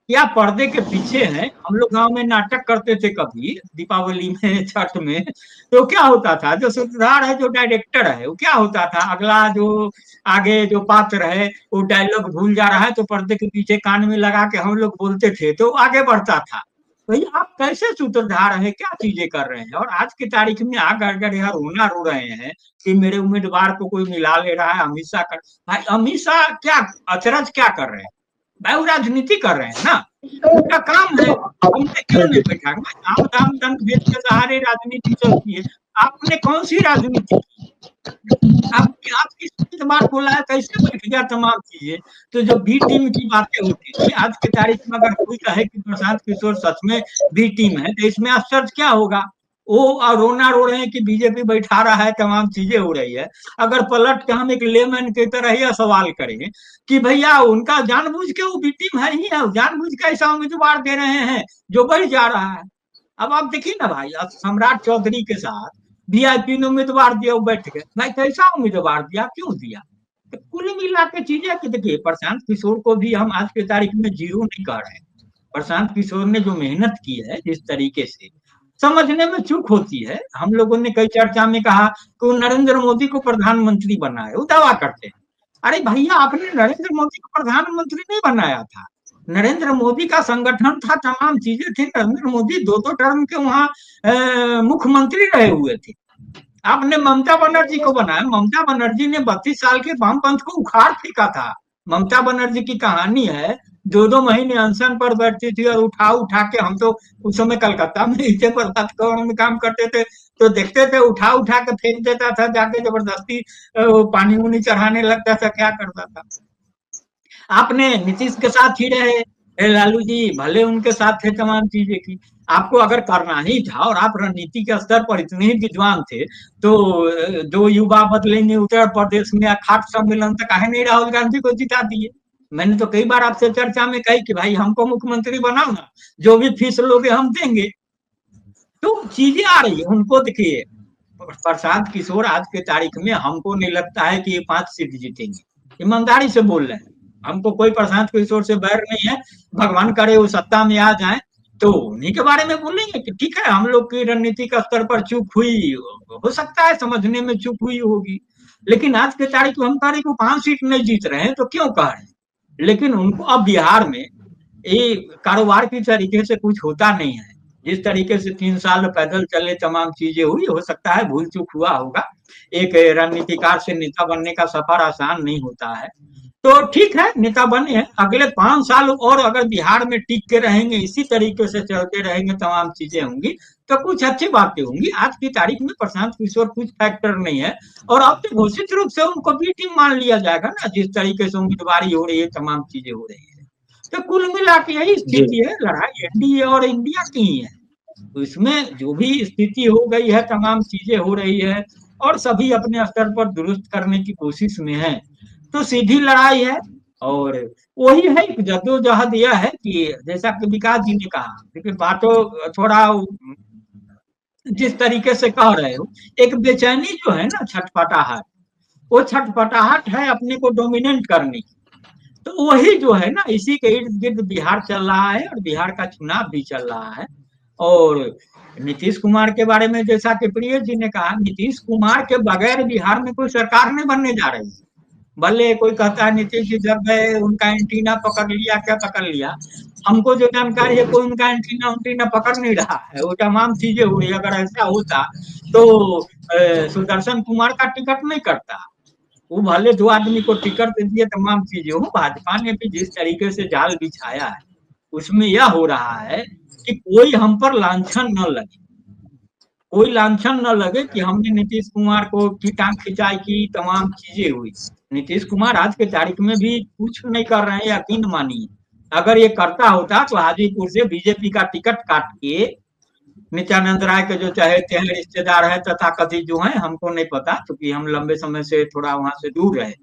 क्या पर्दे के पीछे है। हम लोग गांव में नाटक करते थे कभी दीपावली में, छठ में, तो क्या होता था, जो सूत्रधार है, जो डायरेक्टर है, वो क्या होता था, अगला जो आगे जो पात्र है वो डायलॉग भूल जा रहा है तो पर्दे के पीछे कान में लगा के हम लोग बोलते थे तो आगे बढ़ता था। भाई आप कैसे सूत्रधार है, क्या चीजें कर रहे हैं, और आज की तारीख में आकर यहाँ रोना रो रहे हैं कि मेरे उम्मीदवार को कोई मिला ले रहा है, अमित शाह कर। भाई अमित शाह क्या अचरज क्या कर रहे हैं, भाई वो राजनीति कर रहे हैं ना, उनका काम है, हमने क्यों नहीं बैठा, आम दाम दंड भेद के सहारे राजनीति चलती है, आपने कौन सी राजनीति की, आप किस बात बोला है, कैसे बैठ गया तमाम चीजें। तो जो बी टीम की बातें होती थी, आज की तारीख में अगर कोई कहे कि प्रशांत किशोर सच में बी टीम है तो इसमें आश्चर्य क्या होगा। वो रोना रो रहे हैं कि बीजेपी बैठा रहा है, तमाम चीजें हो रही है। अगर पलट के हम एक लेमैन की तरह यह सवाल करें कि भैया उनका जानबूझ के वो बी टीम है ही है, जानबूझ के ऐसा उम्मीदवार दे रहे हैं जो बढ़ जा रहा है। अब आप देखिए ना भाई, सम्राट चौधरी के साथ वीआईपी ने उम्मीदवार दिया, वो बैठ गए, भाई कैसा उम्मीदवार दिया, क्यों दिया। तो कुल मिला के चीजें कि देखिए, प्रशांत किशोर को भी हम आज की तारीख में जीरो नहीं कह रहे हैं। प्रशांत किशोर ने जो मेहनत की है जिस तरीके से, समझने में चूक होती है। हम लोगों ने कई चर्चा में कहा कि वो नरेंद्र मोदी को प्रधानमंत्री बनाए, वो दावा करते हैं। अरे भैया, आपने नरेंद्र मोदी को प्रधानमंत्री नहीं बनाया था, नरेंद्र मोदी का संगठन था, तमाम चीजें थी, नरेंद्र मोदी दो टर्म के वहां मुख्यमंत्री रहे हुए थे। आपने ममता बनर्जी को बनाया, ममता बनर्जी ने 32 साल के वामपंथ को उखाड़ फेंका था। ममता बनर्जी की कहानी है, 2-2 महीने अनशन पर बैठती थी और उठा उठा के, हम तो उस समय कलकत्ता में इसे पर में काम करते थे तो देखते थे, उठा उठा के फेंक देता था, जाके जबरदस्ती पानी उनी चढ़ाने लगता था, क्या करता था। आपने नीतीश के साथ ही रहे, लालू जी भले उनके साथ थे, तमाम चीजें की। आपको अगर करना ही था और आप रणनीति के स्तर पर इतने ही विद्वान थे तो जो युवा बदलेंगे उत्तर प्रदेश में अखाट सम्मेलन तक काहे नहीं राहुल गांधी को जिता दिए। मैंने तो कई बार आपसे चर्चा में कही कि भाई हमको मुख्यमंत्री बनाओ ना, जो भी फीस लोगे हम देंगे। तो चीजें आ रही है उनको। देखिए, प्रशांत किशोर आज के तारीख में हमको नहीं लगता है कि ये 5 सीट जीतेंगे, ईमानदारी से बोल रहे हैं। हमको कोई प्रशांत किशोर से बैर नहीं है, भगवान करे वो सत्ता में आ जाए तो उन्हीं के बारे में बोलेंगे कि ठीक है, हम लोग की रणनीति का स्तर पर चूक हुई, हो सकता है समझने में चूक हुई होगी, लेकिन आज के तारीख में हम कह रहे को 5 सीट नहीं जीत रहे हैं तो क्यों कह रहे हैं। लेकिन उनको अब बिहार में ये कारोबार की तरीके से कुछ होता नहीं है, जिस तरीके से 3 साल पैदल चले, तमाम चीजें हुई, हो सकता है भूल चूक हुआ होगा। एक रणनीतिकार से नेता बनने का सफर आसान नहीं होता है, तो ठीक है नेता बने हैं, अगले 5 साल और अगर बिहार में टिक के रहेंगे, इसी तरीके से चलते रहेंगे, तमाम चीजें होंगी तो कुछ अच्छी बातें होंगी। आज की तारीख में प्रशांत किशोर कुछ फैक्टर नहीं है, और अब तो घोषित रूप से उनको बी टीम मान लिया जाएगा ना, जिस तरीके से उम्मीदवारी हो रही है, तमाम चीजें हो रही है। तो कुल मिला के यही स्थिति है, लड़ाई एनडीए और इंडिया की ही है। तो इसमें जो भी स्थिति हो गई है, तमाम चीजें हो रही है और सभी अपने स्तर पर दुरुस्त करने की कोशिश में है, तो सीधी लड़ाई है। और वही है जद्दोजहद यह है कि जैसा कि विकास जी ने कहा, लेकिन बातों थोड़ा जिस तरीके से कह रहे हो, एक बेचैनी जो है ना, छटपटाहट, वो छटपटाहट है अपने को डोमिनेट करने की। तो वही जो है ना, इसी के इर्द गिर्द बिहार चल रहा है और बिहार का चुनाव भी चल रहा है। और नीतीश कुमार के बारे में जैसा कि प्रिय जी ने कहा, नीतीश कुमार के बगैर बिहार में कोई सरकार नहीं बनने जा रही है। भले कोई कहता है नीतीश जी जब गए उनका एंटीना पकड़ लिया, क्या पकड़ लिया, हमको जो जानकारी है कोई उनका एंटीना पकड़ नहीं रहा है, वो तमाम चीजें हो रही। अगर ऐसा होता तो सुदर्शन कुमार का टिकट नहीं करता, वो भले 2 आदमी को टिकट दे दिए, तमाम चीजें हो। भाजपा ने भी जिस तरीके से जाल बिछाया है, उसमें यह हो रहा है कि कोई हम पर लांछन न लगे, कोई लांछन न लगे कि हमने नीतीश कुमार को की टांग खिंचाई की, तमाम चीजें हुई। नीतीश कुमार आज के तारीख में भी कुछ नहीं कर रहे हैं, यकीन मानिए। अगर ये करता होता तो हाजीपुर से बीजेपी का टिकट काट के नित्यानंद राय के जो चहेते हैं, रिश्तेदार है तथाकथित जो है, हमको नहीं पता क्योंकि हम लंबे समय से थोड़ा वहां से दूर रहे,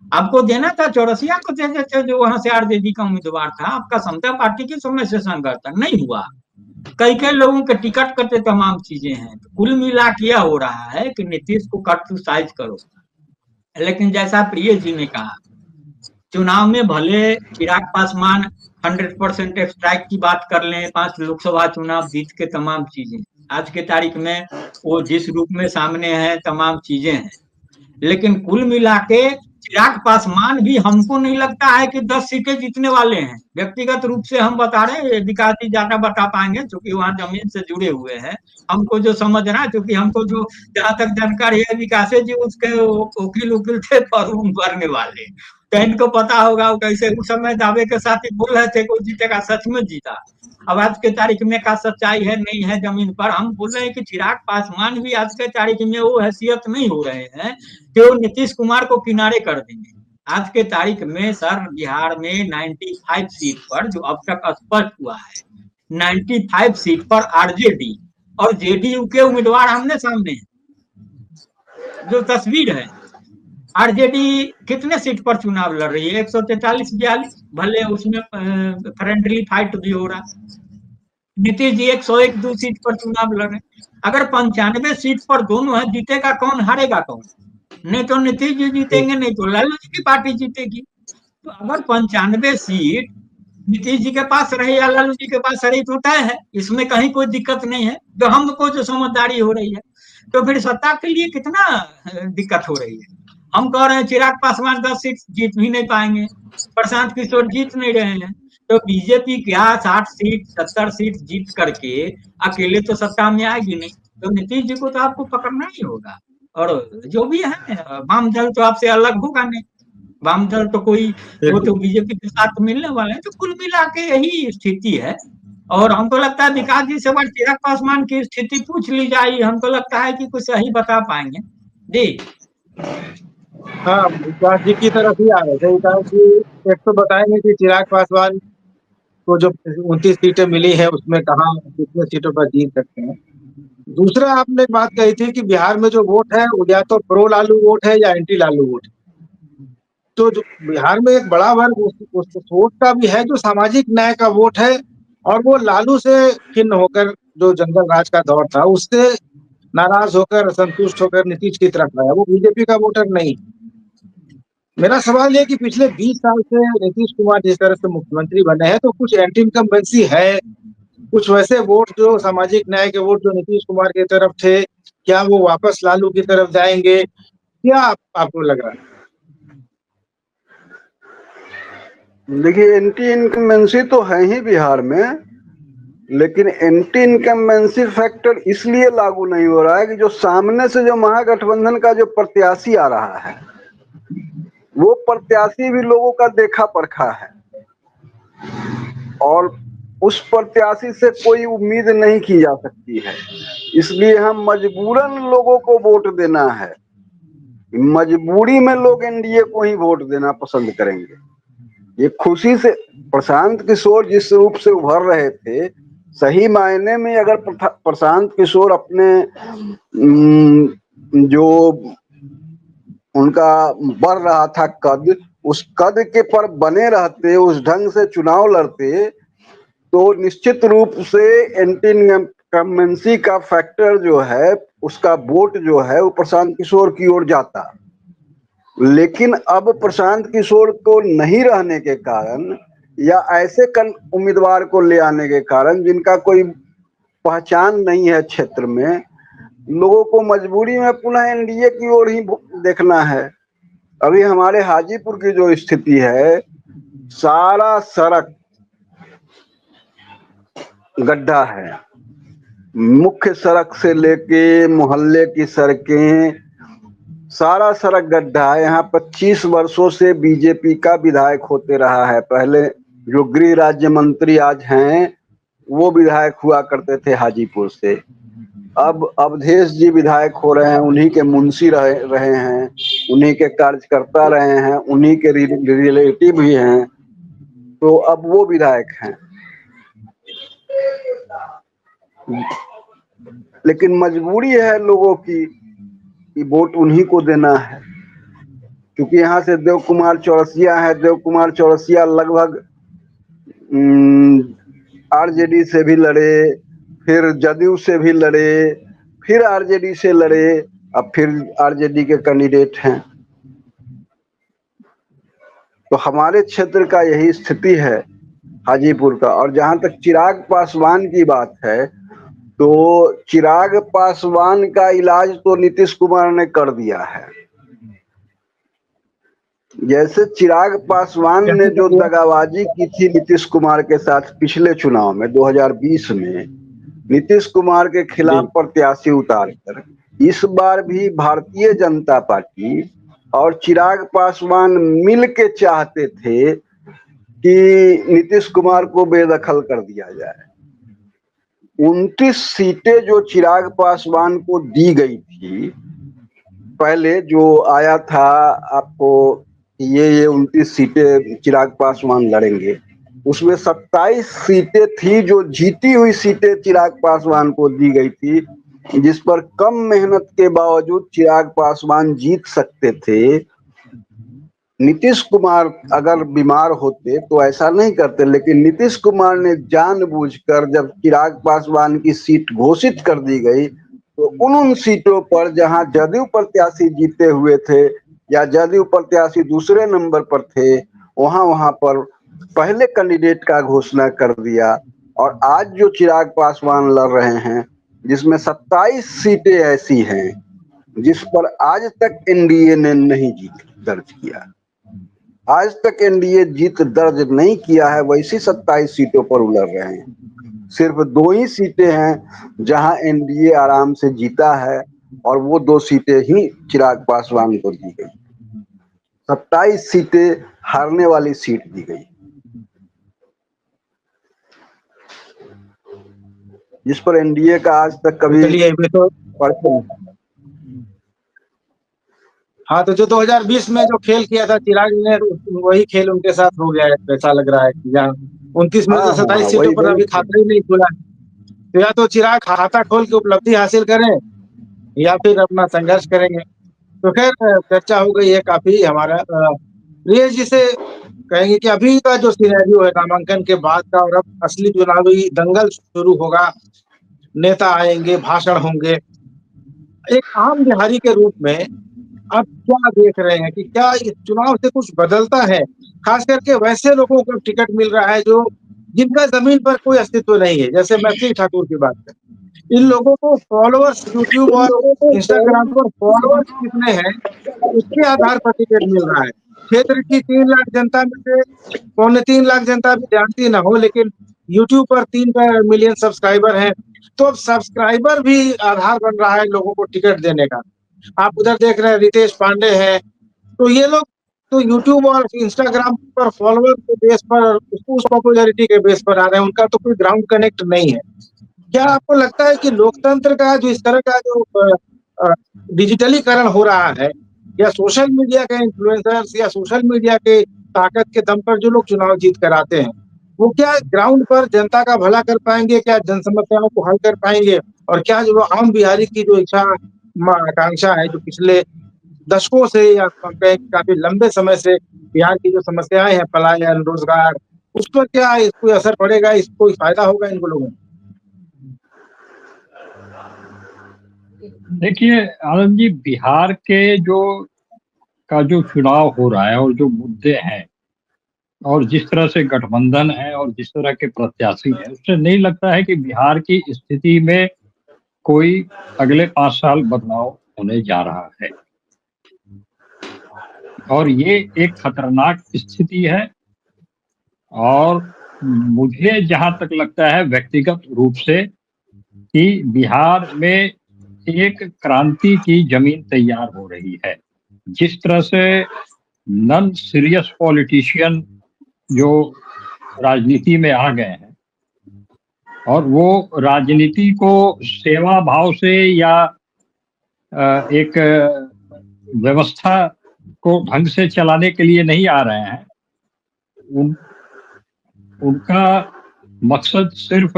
आपको देना था चौरसिया को दे देते जो वहां से आरजेडी का उम्मीदवार था। आपका समता पार्टी के समय से संघर्ष था, नहीं हुआ। कई कई लोगों के टिकट कटे, तमाम चीजें हैं। तो कुल मिला के यह हो रहा है कि नीतीश को क्रिटिसाइज करो, लेकिन जैसा प्रिय जी ने कहा, चुनाव में भले चिराग पासवान 100% स्ट्राइक की बात कर लें, 5 लोकसभा चुनाव जीत के, तमाम चीजें आज के तारीख में वो जिस रूप में सामने है, तमाम चीजें हैं, लेकिन कुल मिला के चिराग पासवान भी हमको नहीं लगता है कि 10 सीटें जीतने वाले हैं। व्यक्तिगत रूप से हम बता रहे हैं, विकास जी ज्यादा बता पाएंगे क्योंकि वहां जमीन से जुड़े हुए हैं। हमको जो समझ रहा है, क्योंकि हमको जो जहां तक जानकारी है, विकास जी उसके वकील थे फॉर्म भरने वाले, तो इनको पता होगा वो कैसे उस समय दावे के साथ ही बोल रहे थे कि जीतेगा, सच में जीता। अब आज के तारीख में का सच्चाई है नहीं है जमीन पर, हम बोल रहे हैं कि चिराग पासवान भी आज के तारीख में वो हैसियत नहीं हो रहे हैं कि वो नीतीश कुमार को किनारे कर देंगे। आज के तारीख में सर बिहार में 95 सीट पर, जो अब तक स्पष्ट हुआ है, 95 सीट पर आरजेडी और जेडीयू के उम्मीदवार आमने सामने हैं। जो तस्वीर है, आरजेडी कितने सीट पर चुनाव लड़ रही है? 143-42, भले उसमें फ्रेंडली फाइट भी हो रहा। नीतीश जी 101-2 सीट पर चुनाव लड़ रहे। अगर 95 सीट पर दोनों है, जीतेगा कौन, हारेगा कौन? नहीं तो नीतीश जी जीतेंगे, नहीं तो लालू जी की पार्टी जीतेगी। तो अगर 95 सीट नीतीश जी के पास रहे या लालू जी के पास रही तो तय है, इसमें कहीं कोई दिक्कत नहीं है। जो हमको जो समझदारी हो रही है, तो फिर सत्ता के लिए कितना दिक्कत हो रही है। हम कह रहे हैं चिराग पासवान 10 सीट जीत भी नहीं पाएंगे, प्रशांत किशोर जीत नहीं रहे हैं, तो बीजेपी क्या 60 सीट 70 सीट जीत करके अकेले तो सत्ता में आएगी नहीं। तो नीतीश जी को तो आपको पकड़ना ही होगा। और जो भी है, वाम दल तो आपसे अलग होगा नहीं, वाम दल तो कोई, वो तो बीजेपी के साथ मिलने वाले हैं। तो कुल मिला के यही स्थिति है। और हमको लगता है विकास जी से चिराग पासवान की स्थिति पूछ ली जाए, हमको लगता है कि कुछ सही बता पाएंगे जी। हाँ, विकास जी की तरफ ही आ रहे थे। विकास जी एक तो बताएंगे कि चिराग पासवान को जो 29 सीटें मिली है, उसमें कहाँ कितने सीटों पर जीत सकते हैं। दूसरा, आपने बात कही थी कि बिहार में जो वोट है वो या तो प्रो लालू वोट है या एंटी लालू वोट है। तो जो बिहार में एक बड़ा वर्ग उस वोट का भी है जो सामाजिक न्याय का वोट है, और वो लालू से खिन्न होकर, जो जंगल राज का दौर था उससे नाराज होकर, असंतुष्ट होकर नीतीश की तरफ आया, वो बीजेपी का वोटर नहीं। मेरा सवाल ये कि पिछले 20 साल से नीतीश कुमार जिस तरह से मुख्यमंत्री बने हैं, तो कुछ एंटी इनकम्बेंसी है, कुछ वैसे वोट जो सामाजिक न्याय के वोट जो नीतीश कुमार की तरफ थे, क्या वो वापस लालू की तरफ जाएंगे? क्या आपको लग रहा है? देखिए, एंटी इनकम्बेंसी तो है ही बिहार में, लेकिन एंटी इनकम्बेंसी फैक्टर इसलिए लागू नहीं हो रहा है कि जो सामने से जो महागठबंधन का जो प्रत्याशी आ रहा है, वो प्रत्याशी भी लोगों का देखा परखा है, और उस प्रत्याशी से कोई उम्मीद नहीं की जा सकती है। इसलिए हम मजबूरन लोगों को वोट देना है, मजबूरी में लोग एनडीए को ही वोट देना पसंद करेंगे। ये खुशी से प्रशांत किशोर जिस रूप से उभर रहे थे, सही मायने में अगर प्रशांत किशोर अपने जो उनका बढ़ रहा था कद, उस कद के पर बने रहते, उस ढंग से चुनाव लड़ते, तो निश्चित रूप से एंटी इनकम्बेंसी का फैक्टर जो है, उसका वोट जो है वो प्रशांत किशोर की ओर जाता। लेकिन अब प्रशांत किशोर को नहीं रहने के कारण, या ऐसे उम्मीदवार को ले आने के कारण जिनका कोई पहचान नहीं है क्षेत्र में, लोगों को मजबूरी में पुनः एनडीए की ओर ही देखना है। अभी हमारे हाजीपुर की जो स्थिति है, सारा सड़क गड्ढा है, मुख्य सड़क से लेके मोहल्ले की सड़कें, सारा सड़क गड्ढा है। यहाँ 25 वर्षों से बीजेपी का विधायक होते रहा है। पहले जो गृह राज्य मंत्री आज हैं, वो विधायक हुआ करते थे हाजीपुर से। अब अवधेश जी विधायक हो रहे हैं, उन्हीं के मुंशी रहे हैं, उन्हीं के कार्यकर्ता रहे हैं, उन्हीं के रिलेटिव भी हैं, तो अब वो विधायक हैं। लेकिन मजबूरी है लोगों की कि वोट उन्हीं को देना है, क्योंकि यहाँ से देव कुमार चौरसिया है। देव कुमार चौरसिया लगभग आरजेडी से भी लड़े, फिर जदयू से भी लड़े, फिर आरजेडी से लड़े, अब फिर आरजेडी के कैंडिडेट हैं। तो हमारे क्षेत्र का यही स्थिति है, हाजीपुर का। और जहां तक चिराग पासवान की बात है, तो चिराग पासवान का इलाज तो नीतीश कुमार ने कर दिया है। जैसे चिराग पासवान ने जो दगाबाजी की थी नीतीश कुमार के साथ पिछले चुनाव में 2020 में, नीतीश कुमार के खिलाफ प्रत्याशी उतारकर, इस बार भी भारतीय जनता पार्टी और चिराग पासवान मिल के चाहते थे कि नीतीश कुमार को बेदखल कर दिया जाए। 29 सीटें जो चिराग पासवान को दी गई थी, पहले जो आया था आपको ये 29 सीटें चिराग पासवान लड़ेंगे, उसमें 27 सीटें थी जो जीती हुई सीटें चिराग पासवान को दी गई थी, जिस पर कम मेहनत के बावजूद चिराग पासवान जीत सकते थे। नीतीश कुमार अगर बीमार होते तो ऐसा नहीं करते, लेकिन नीतीश कुमार ने जानबूझकर, जब चिराग पासवान की सीट घोषित कर दी गई, तो उन सीटों पर जहां जदयू प्रत्याशी जीते हुए थे या जदयू प्रत्याशी दूसरे नंबर पर थे, वहां पर पहले कैंडिडेट का घोषणा कर दिया। और आज जो चिराग पासवान लड़ रहे हैं, जिसमें 27 सीटें ऐसी हैं जिस पर आज तक एनडीए ने नहीं जीत दर्ज किया, आज तक एनडीए जीत दर्ज नहीं किया है, वैसी 27 सीटों पर उलझ रहे हैं। सिर्फ 2 ही सीटें हैं जहां एनडीए आराम से जीता है, और वो 2 सीटें ही चिराग पासवान को दी गई। 27 सीटें हारने वाली सीट दी गई, जिस पर एनडीए का आज तक कभी हाँ, तो जो 2020 में जो खेल किया था चिराग ने, वही खेल उनके साथ हो गया है, ऐसा लग रहा है कि जहाँ 29 में से 27 सीटों पर अभी खाता ही नहीं खुला। तो या तो चिराग खाता खोल के उपलब्धि हासिल करें या फिर अपना संघर्ष करेंगे। तो खैर चर्चा हो गई है काफी। हमारा प्रियेश जी से कहेंगे कि अभी का जो सिनेरियो है नामांकन के बाद का, और अब असली चुनावी दंगल शुरू होगा, नेता आएंगे, भाषण होंगे, एक आम बिहारी के रूप में आप क्या देख रहे हैं कि क्या इस चुनाव से कुछ बदलता है? खास करके वैसे लोगों को टिकट मिल रहा है जो जिनका जमीन पर कोई अस्तित्व नहीं है, जैसे मैथिली ठाकुर की बात करें। इन लोगों को फॉलोअर्स यूट्यूब और इंस्टाग्राम पर फॉलोअर्स कितने हैं, उसके आधार पर टिकट मिल रहा है। क्षेत्र की 3 लाख जनता में से 3.25 लाख जनता भी जानती ना हो, लेकिन यूट्यूब पर 3 मिलियन सब्सक्राइबर हैं। तो अब सब्सक्राइबर भी आधार बन रहा है लोगों को टिकट देने का। आप उधर देख रहे हैं रितेश पांडे हैं, तो ये लोग तो यूट्यूब और इंस्टाग्राम पर फॉलोअर के बेस पर, उस पॉपुलैरिटी के बेस पर आ रहे हैं, उनका तो कोई ग्राउंड कनेक्ट नहीं है। क्या आपको लगता है कि लोकतंत्र का जो इस तरह का जो डिजिटलीकरण हो रहा है, या सोशल मीडिया के इन्फ्लुएंसर्स या सोशल मीडिया के ताकत के दम पर जो लोग चुनाव जीत कर आते हैं, वो क्या ग्राउंड पर जनता का भला कर पाएंगे? क्या जन समस्याओं को हल कर पाएंगे? और क्या जो आम बिहारी की जो इच्छा आकांक्षा है, जो पिछले दशकों से या काफी लंबे समय से बिहार की जो समस्याएं हैं, पलायन, रोजगार, उस पर क्या इसको असर पड़ेगा? इसको फायदा होगा इन लोगों को? देखिए आनंद जी, बिहार के जो चुनाव हो रहा है और जो मुद्दे हैं और जिस तरह से गठबंधन है और जिस तरह के प्रत्याशी हैं, उससे नहीं लगता है कि बिहार की स्थिति में कोई अगले 5 साल बदलाव होने जा रहा है। और ये एक खतरनाक स्थिति है। और मुझे जहां तक लगता है व्यक्तिगत रूप से कि बिहार में एक क्रांति की जमीन तैयार हो रही है। जिस तरह से नॉन सीरियस पॉलिटिशियन जो राजनीति में आ गए हैं, और वो राजनीति को सेवा भाव से या एक व्यवस्था को ढंग से चलाने के लिए नहीं आ रहे हैं। उनका मकसद सिर्फ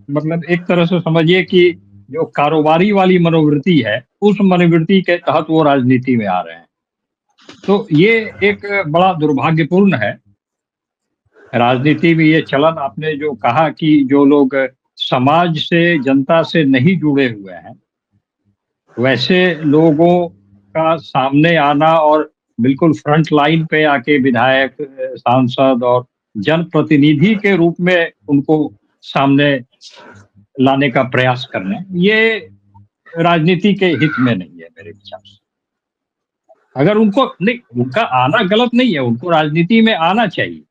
मतलब एक तरह से समझिए कि जो कारोबारी वाली मनोवृत्ति है, उस मनोवृत्ति के तहत वो राजनीति में आ रहे हैं। तो ये एक बड़ा दुर्भाग्यपूर्ण है राजनीति में ये चलन। आपने जो कहा कि जो लोग समाज से, जनता से नहीं जुड़े हुए हैं, वैसे लोगों का सामने आना और बिल्कुल फ्रंट लाइन पे आके विधायक, सांसद और जनप्रतिनिधि के रूप में उनको सामने लाने का प्रयास करने, ये राजनीति के हित में नहीं है मेरे विचार से। अगर उनको नहीं, उनका आना गलत नहीं है, उनको राजनीति में आना चाहिए,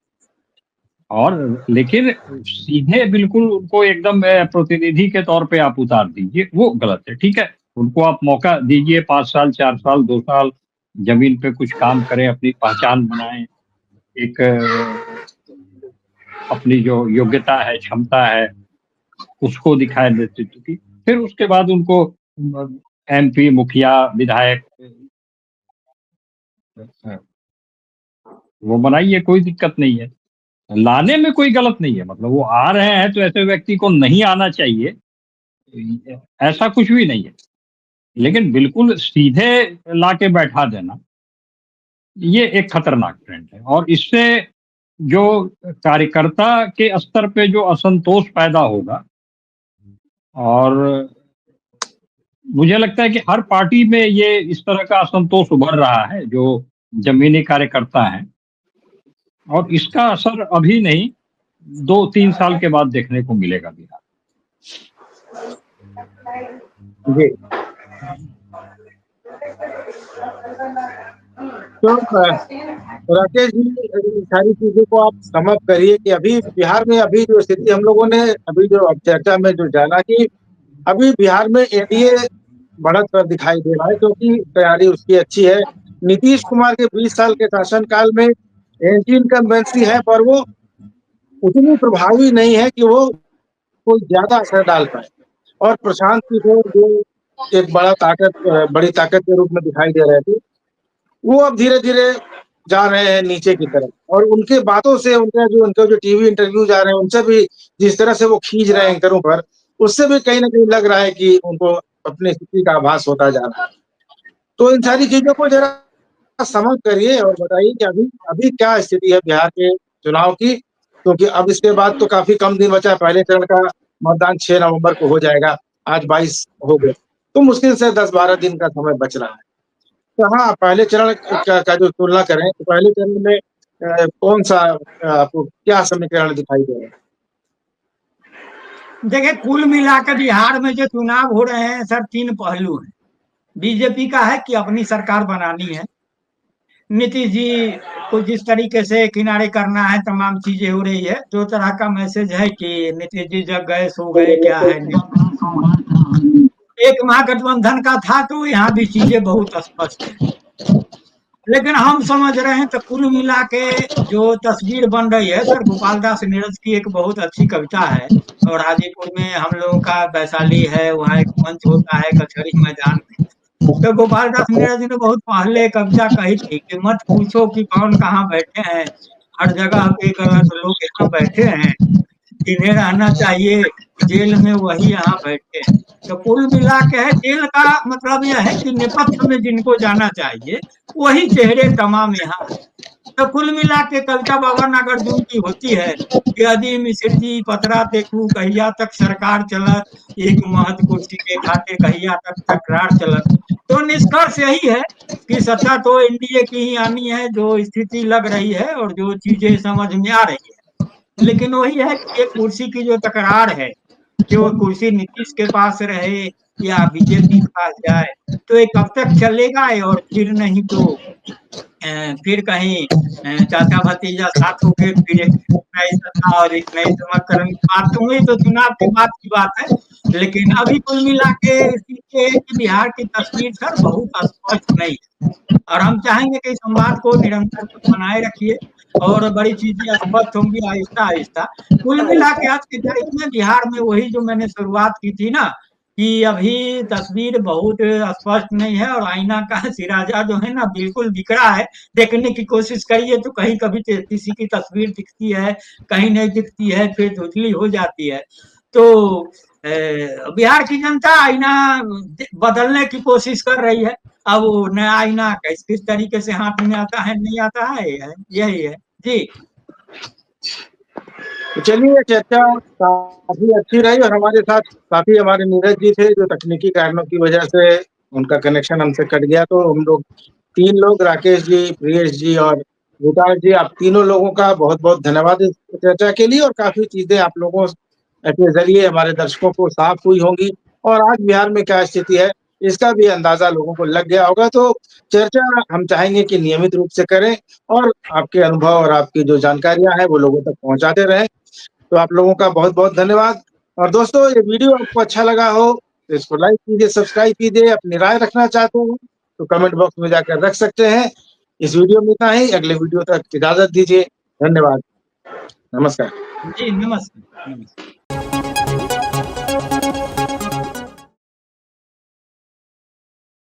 और लेकिन सीधे बिल्कुल उनको एकदम प्रतिनिधि के तौर पे आप उतार दीजिए, वो गलत है। ठीक है, उनको आप मौका दीजिए, 5 साल, 4 साल, 2 साल जमीन पे कुछ काम करें, अपनी पहचान बनाएं, एक अपनी जो योग्यता है, क्षमता है, उसको दिखाए नेतृत्व की। फिर उसके बाद उनको MP, मुखिया, विधायक वो बनाइए, कोई दिक्कत नहीं है, लाने में कोई गलत नहीं है। मतलब वो आ रहे हैं तो ऐसे व्यक्ति को नहीं आना चाहिए, ऐसा कुछ भी नहीं है। लेकिन बिल्कुल सीधे लाके बैठा देना, ये एक खतरनाक ट्रेंड है, और इससे जो कार्यकर्ता के स्तर पे जो असंतोष पैदा होगा, और मुझे लगता है कि हर पार्टी में ये इस तरह का असंतोष उभर रहा है जो जमीनी कार्यकर्ता हैं, और इसका असर अभी नहीं, 2-3 साल के बाद देखने को मिलेगा बिहार। जी, तो राकेश जी, इन सारी चीजों को आप समझ करिए कि अभी बिहार में अभी जो स्थिति हम लोगों ने अभी जो अब चर्चा में जो जाना कि अभी बिहार में एनडीए बढ़त पर दिखाई दे रहा है, क्योंकि तैयारी उसकी अच्छी है। नीतीश कुमार के 20 साल के शासनकाल में एंटी इनकम्बेंसी है, पर वो उतनी प्रभावी नहीं है कि वो कोई ज्यादा असर डाल पाए। और प्रशांत किशोर जो एक बड़ी ताकत के रूप में दिखाई दे रहे थे, वो अब धीरे धीरे जा रहे हैं नीचे की तरफ, और उनके बातों से, उनके जो टीवी इंटरव्यूज आ रहे हैं, उनसे भी जिस तरह से वो खींच रहे हैं एंकरों पर, उससे भी कहीं ना कहीं लग रहा है कि उनको अपनी स्थिति का आभास होता जा रहा है। तो इन सारी चीजों को जरा समझ करिए और बताइए कि अभी क्या स्थिति है बिहार के चुनाव की, क्योंकि अब इसके बाद तो काफी कम दिन बचा है। पहले चरण का मतदान 6 नवंबर को हो जाएगा, आज 22 हो गए, तो मुश्किल से 10-12 दिन का समय बच रहा है। तो हाँ, पहले चरण का जो तुलना करें तो पहले चरण में कौन सा आपको क्या समीकरण दिखाई दे रहा है? देखिए, कुल मिलाकर बिहार में जो चुनाव हो रहे हैं सर, 3 पहलू हैं। बीजेपी का है कि अपनी सरकार बनानी है, नीतीश जी को जिस तरीके से किनारे करना है, तमाम चीजें हो रही है। 2 तरह का मैसेज है कि नीतीश जी जग गए, सो गए, क्या है। एक महागठबंधन का था, तो यहाँ भी चीजें बहुत स्पष्ट है। लेकिन हम समझ रहे हैं तो कुल मिला के जो तस्वीर बन रही है सर, गोपाल दास नीरज की एक बहुत अच्छी कविता है, और हाजीपुर में हम लोगों का वैशाली है, वहाँ एक मंच होता है कचहरी मैदान में। तो गोपाल दास नीरज ने बहुत पहले कविता कही थी कि मत पूछो कि कौन कहाँ बैठे हैं, हर जगह पे गलत लोग यहाँ बैठे हैं, जिन्हें रहना चाहिए जेल में वही यहाँ बैठे हैं। तो कुल मिला के है, जेल का मतलब यह है कि नेपथ्य में जिनको जाना चाहिए वही चेहरे तमाम यहाँ है। तो कुल मिला के कविता बाबा नागार्जुन की होती है कि अदी मिश्र जी पतरा देखू कहिया तक सरकार चलत, एक महत कुर्सी के खाते कहिया तक तकरार चलत। तो निष्कर्ष यही है कि सत्ता तो एनडीए की ही आनी है, जो स्थिति लग रही है और जो चीजें समझ में आ रही है। लेकिन वही है कि एक कुर्सी की जो तकरार है कि वो कुर्सी नीतीश के पास रहे या बीजेपी के पास जाए, तो ये कब तक चलेगा, और फिर नहीं तो फिर कहीं चाचा भतीजा साथ होकर फिर एक नई सत्ता और एक नई समीकरण की बात हुई, तो चुनाव के बाद की बात है। लेकिन अभी कुल मिला के बिहार की तस्वीर सर बहुत स्पष्ट नहीं है, और हम चाहेंगे कि संवाद को निरंतर बनाए रखिए, और बड़ी चीजें स्पष्ट होंगी आहिस्ता आहिस्ता। कुल मिला के आज की तारीख में बिहार में वही जो मैंने शुरुआत की थी ना, कि अभी तस्वीर बहुत स्पष्ट नहीं है और आईना का सिराजा जो है ना बिल्कुल बिखरा है। देखने की कोशिश करिए तो कहीं कभी किसी की तस्वीर दिखती है, कहीं नहीं दिखती है, फिर धुंधली हो जाती है। तो बिहार की जनता आईना बदलने की कोशिश कर रही है। अब वो नया आईना किस तरीके से हाथ में आता है नहीं आता है, यही है जी। तो चलिए, चर्चा काफी अच्छी रही और हमारे साथ काफी हमारे नीरज जी थे जो तकनीकी कारणों की वजह से उनका कनेक्शन हमसे कट गया। तो हम लोग 3 लोग, राकेश जी, प्रियेश जी और विकास जी, आप तीनों लोगों का बहुत बहुत धन्यवाद इस चर्चा के लिए। और काफी चीजें आप लोगों के जरिए हमारे दर्शकों को साफ हुई होंगी और आज बिहार में क्या स्थिति है इसका भी अंदाजा लोगों को लग गया होगा। तो चर्चा हम चाहेंगे कि नियमित रूप से करें और आपके अनुभव और आपकी जो जानकारियां हैं वो लोगों तक पहुंचाते रहें। तो आप लोगों का बहुत बहुत धन्यवाद। और दोस्तों, ये वीडियो आपको अच्छा लगा हो तो इसको लाइक कीजिए, सब्सक्राइब कीजिए। अपनी राय रखना चाहते हो तो कमेंट बॉक्स में जाकर रख सकते हैं। इस वीडियो में इतना ही, अगले वीडियो तक इजाजत दीजिए। धन्यवाद, नमस्कार जी नमस्कार।